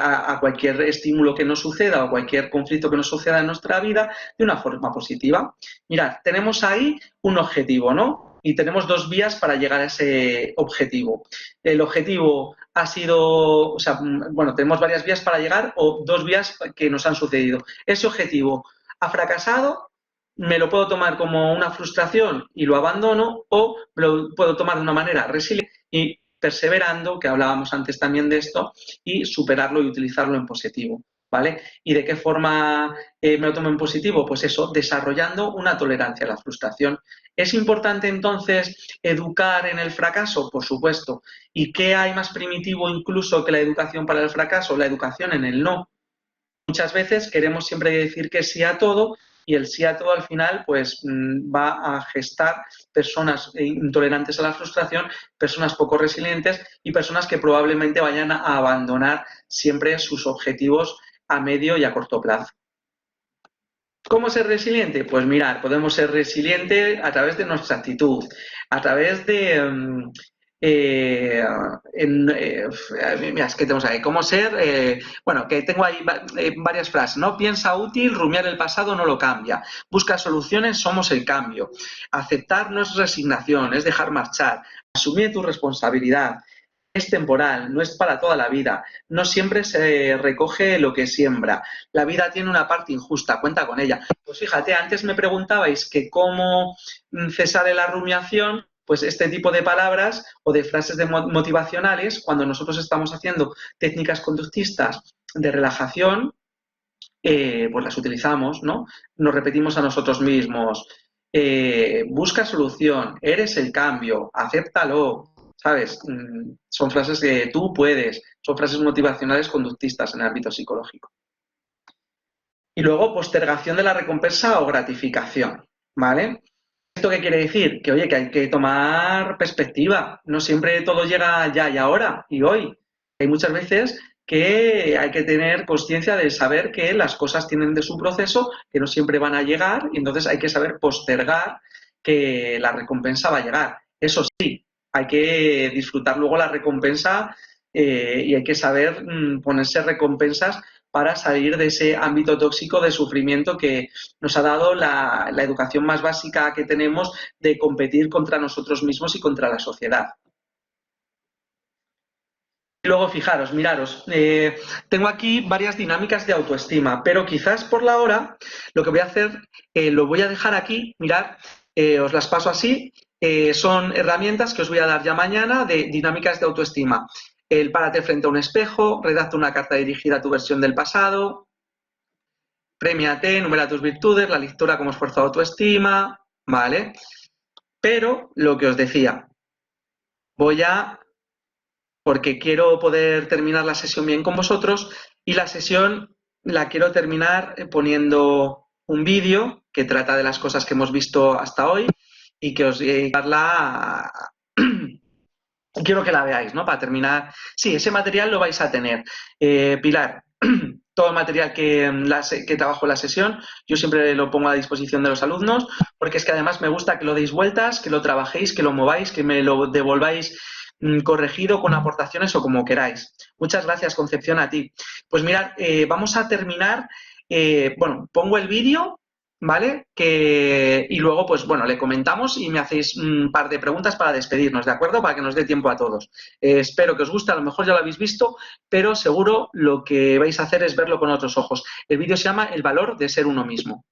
[SPEAKER 2] a cualquier estímulo que nos suceda o cualquier conflicto que nos suceda en nuestra vida de una forma positiva. Mirad, tenemos ahí un objetivo, ¿no? Y tenemos dos vías para llegar a ese objetivo. El objetivo ha sido, o sea, bueno, tenemos varias vías para llegar o dos vías que nos han sucedido. Ese objetivo ha fracasado, me lo puedo tomar como una frustración y lo abandono, o me lo puedo tomar de una manera resiliente y perseverando, que hablábamos antes también de esto, y superarlo y utilizarlo en positivo, ¿vale? ¿Y de qué forma me lo tomo en positivo? Pues eso, desarrollando una tolerancia a la frustración. ¿Es importante entonces educar en el fracaso? Por supuesto. ¿Y qué hay más primitivo incluso que la educación para el fracaso? La educación en el no. Muchas veces queremos siempre decir que sí a todo, y el sí a todo al final pues va a gestar personas intolerantes a la frustración, personas poco resilientes y personas que probablemente vayan a abandonar siempre sus objetivos a medio y a corto plazo. ¿Cómo ser resiliente? Pues mirar, podemos ser resilientes a través de nuestra actitud, a través de... mira, es que tenemos ahí, ¿cómo ser? Bueno, que tengo ahí varias frases, ¿no? Piensa útil, rumiar el pasado no lo cambia. Busca soluciones, somos el cambio. Aceptar no es resignación, es dejar marchar. Asumir tu responsabilidad. Es temporal, no es para toda la vida. No siempre se recoge lo que siembra. La vida tiene una parte injusta, cuenta con ella. Pues fíjate, antes me preguntabais que cómo cesar la rumiación. pues este tipo de palabras o de frases motivacionales, cuando nosotros estamos haciendo técnicas conductistas de relajación, pues las utilizamos, ¿no? Nos repetimos a nosotros mismos, busca solución, eres el cambio, acéptalo, ¿sabes? Son frases que tú puedes, son frases motivacionales conductistas en el ámbito psicológico. Y luego, postergación de la recompensa o gratificación, ¿vale? ¿Esto qué quiere decir? Que, oye, que hay que tomar perspectiva. No siempre todo llega ya y ahora y hoy. Hay muchas veces que hay que tener conciencia de saber que las cosas tienen de su proceso, que no siempre van a llegar, y entonces hay que saber postergar que la recompensa va a llegar. Eso sí, hay que disfrutar luego la recompensa y hay que saber ponerse recompensas para salir de ese ámbito tóxico de sufrimiento que nos ha dado la educación más básica que tenemos de competir contra nosotros mismos y contra la sociedad. Y luego, fijaros, miraros, tengo aquí varias dinámicas de autoestima, pero quizás por la hora lo que voy a hacer, lo voy a dejar aquí, mirad, os las paso así, son herramientas que os voy a dar ya mañana de dinámicas de autoestima. El párate frente a un espejo, redacta una carta dirigida a tu versión del pasado, premiate, enumera tus virtudes, la lectura como esfuerzo de autoestima, ¿vale? Pero lo que os decía, porque quiero poder terminar la sesión bien con vosotros y la sesión la quiero terminar poniendo un vídeo que trata de las cosas que hemos visto hasta hoy y que os voy a darla... Quiero que la veáis, ¿no? Para terminar. Sí, ese material lo vais a tener. Pilar, todo el material que trabajo en la sesión, yo siempre lo pongo a disposición de los alumnos, porque es que además me gusta que lo deis vueltas, que lo trabajéis, que lo mováis, que me lo devolváis corregido con aportaciones o como queráis. Muchas gracias, Concepción, a ti. Pues mirad, vamos a terminar, bueno, pongo el vídeo, ¿vale? Y luego, pues bueno, le comentamos y me hacéis un par de preguntas para despedirnos, ¿de acuerdo? Para que nos dé tiempo a todos. Espero que os guste, a lo mejor ya lo habéis visto, pero seguro lo que vais a hacer es verlo con otros ojos. El vídeo se llama El valor de ser uno mismo.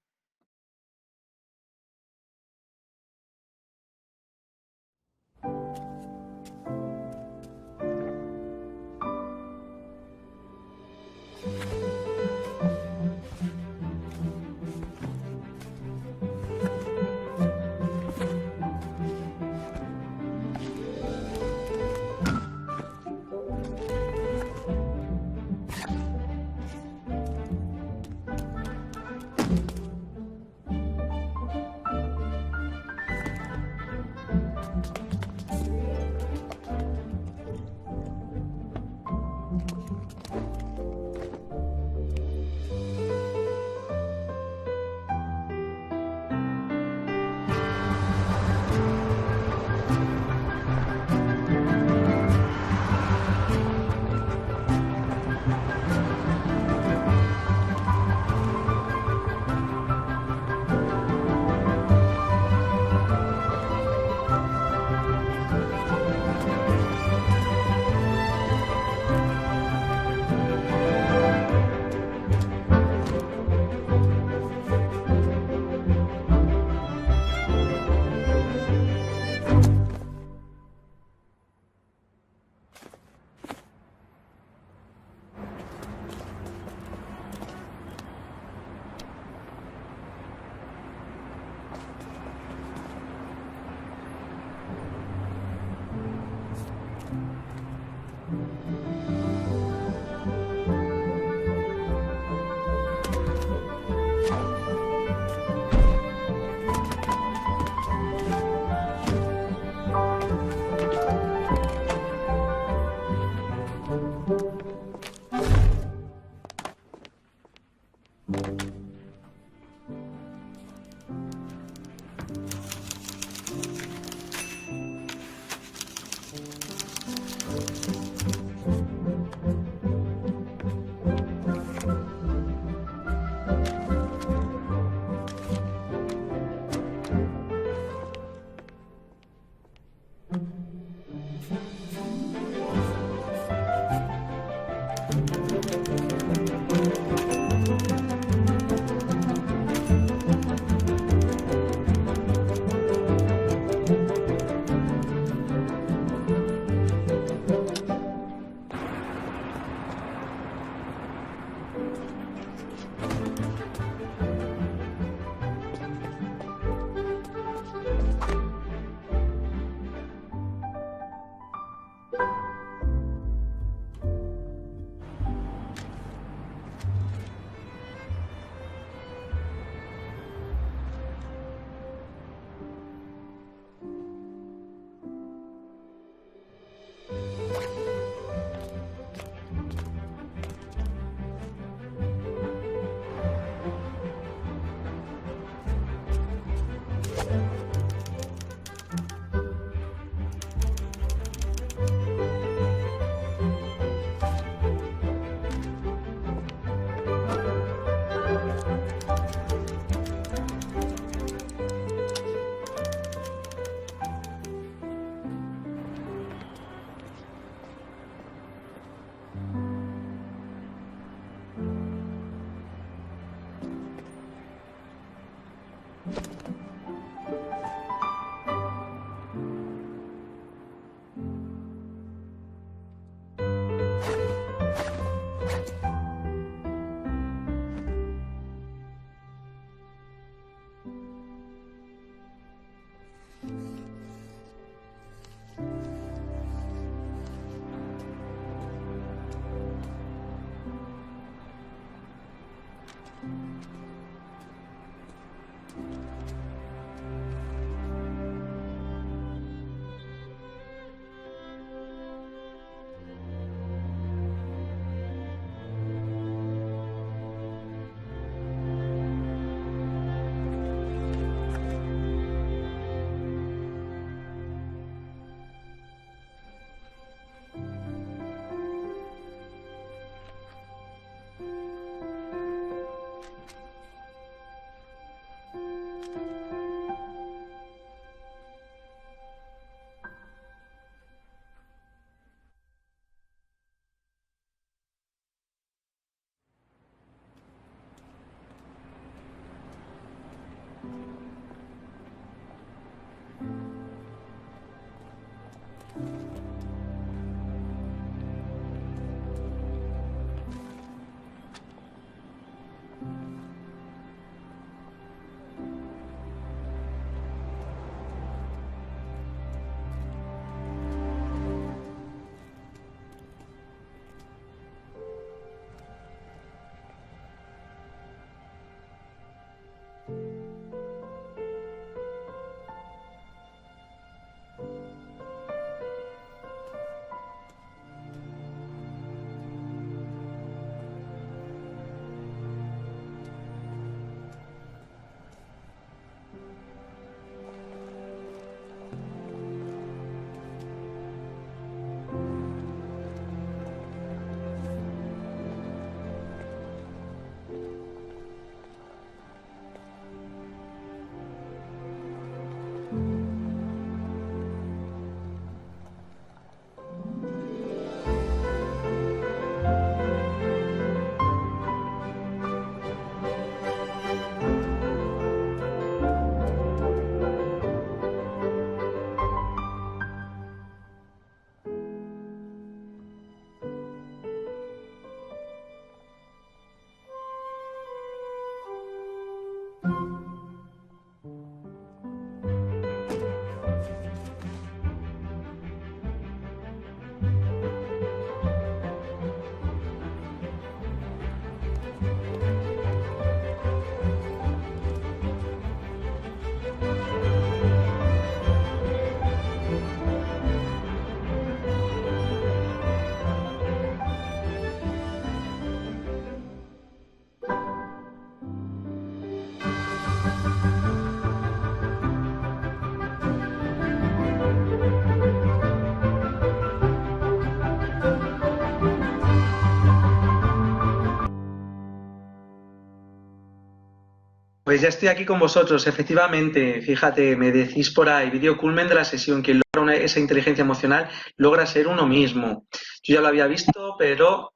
[SPEAKER 2] Pues ya estoy aquí con vosotros, efectivamente. Fíjate, me decís por ahí, vídeo culmen de la sesión, quien logra esa inteligencia emocional logra ser uno mismo. Yo ya lo había visto, pero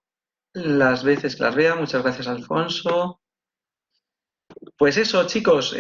[SPEAKER 2] las veces que las vea, muchas gracias, Alfonso. Pues eso, chicos,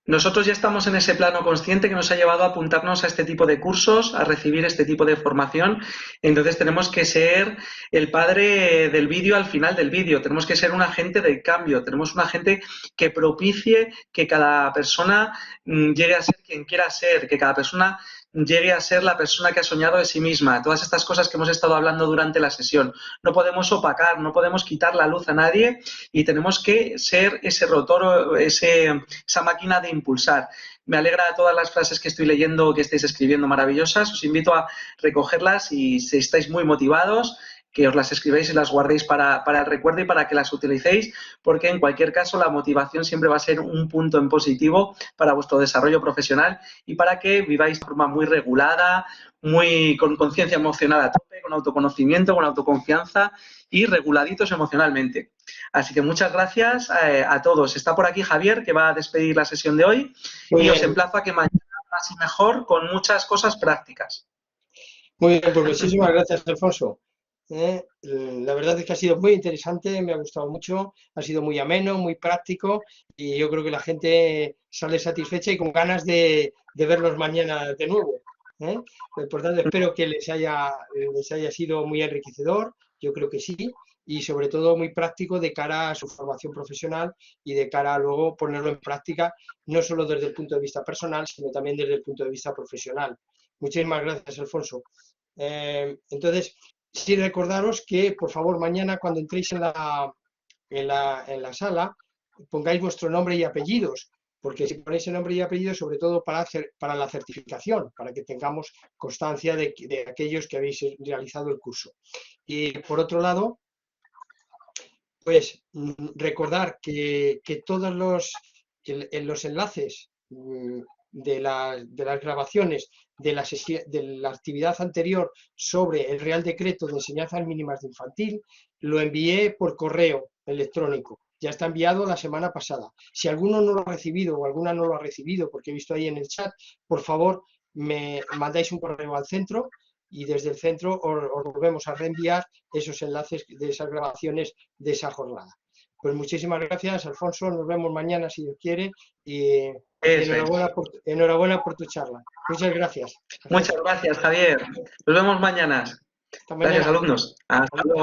[SPEAKER 2] nosotros ya estamos en ese plano consciente que nos ha llevado a apuntarnos a este tipo de cursos, a recibir este tipo de formación. Entonces tenemos que ser el padre del vídeo al final del vídeo, tenemos que ser un agente del cambio, tenemos un agente que propicie que cada persona llegue a ser quien quiera ser, que cada persona llegue a ser la persona que ha soñado de sí misma. Todas estas cosas que hemos estado hablando durante la sesión. No podemos opacar, no podemos quitar la luz a nadie y tenemos que ser ese rotor, esa máquina de impulsar. Me alegra todas las frases que estoy leyendo, que estáis escribiendo maravillosas. Os invito a recogerlas y si estáis muy motivados, que os las escribáis y las guardéis para el recuerdo y para que las utilicéis, porque en cualquier caso la motivación siempre va a ser un punto en positivo para vuestro desarrollo profesional y para que viváis de forma muy regulada, muy con conciencia emocional a tope, con autoconocimiento, con autoconfianza y reguladitos emocionalmente. Así que muchas gracias a todos. Está por aquí Javier, que va a despedir la sesión de hoy,
[SPEAKER 1] Muy
[SPEAKER 2] y os
[SPEAKER 1] bien,
[SPEAKER 2] emplazo a que mañana más y mejor con muchas cosas prácticas.
[SPEAKER 1] muy bien, pues muchísimas gracias, Alfonso. La verdad es que ha sido muy interesante, me ha gustado mucho, ha sido muy ameno, muy práctico y yo creo que la gente sale satisfecha y con ganas de verlos mañana de nuevo. ¿Eh? Por tanto, espero que les haya sido muy enriquecedor, yo creo que sí, y sobre todo muy práctico de cara a su formación profesional y de cara a luego ponerlo en práctica, no solo desde el punto de vista personal, sino también desde el punto de vista profesional. Muchísimas gracias, Alfonso. Entonces, sí recordaros que, por favor, mañana cuando entréis en la sala, pongáis vuestro nombre y apellidos, porque si ponéis el nombre y apellidos, sobre todo para la certificación, para que tengamos constancia de aquellos que habéis realizado el curso. Y por otro lado, pues recordar que todos los enlaces de las grabaciones de la actividad anterior sobre el Real Decreto de Enseñanzas Mínimas de Infantil lo envié por correo electrónico. Ya está enviado la semana pasada. Si alguno no lo ha recibido o alguna no lo ha recibido, porque he visto ahí en el chat, por favor, me mandáis un correo al centro y desde el centro os volvemos a reenviar esos enlaces de esas grabaciones de esa jornada. Pues muchísimas gracias, Alfonso. Nos vemos mañana si Dios quiere y enhorabuena por tu charla. Muchas gracias.
[SPEAKER 2] Muchas gracias, Javier. Nos vemos mañana.
[SPEAKER 1] Hasta
[SPEAKER 2] Gracias,
[SPEAKER 1] mañana.
[SPEAKER 2] alumnos. Hasta luego.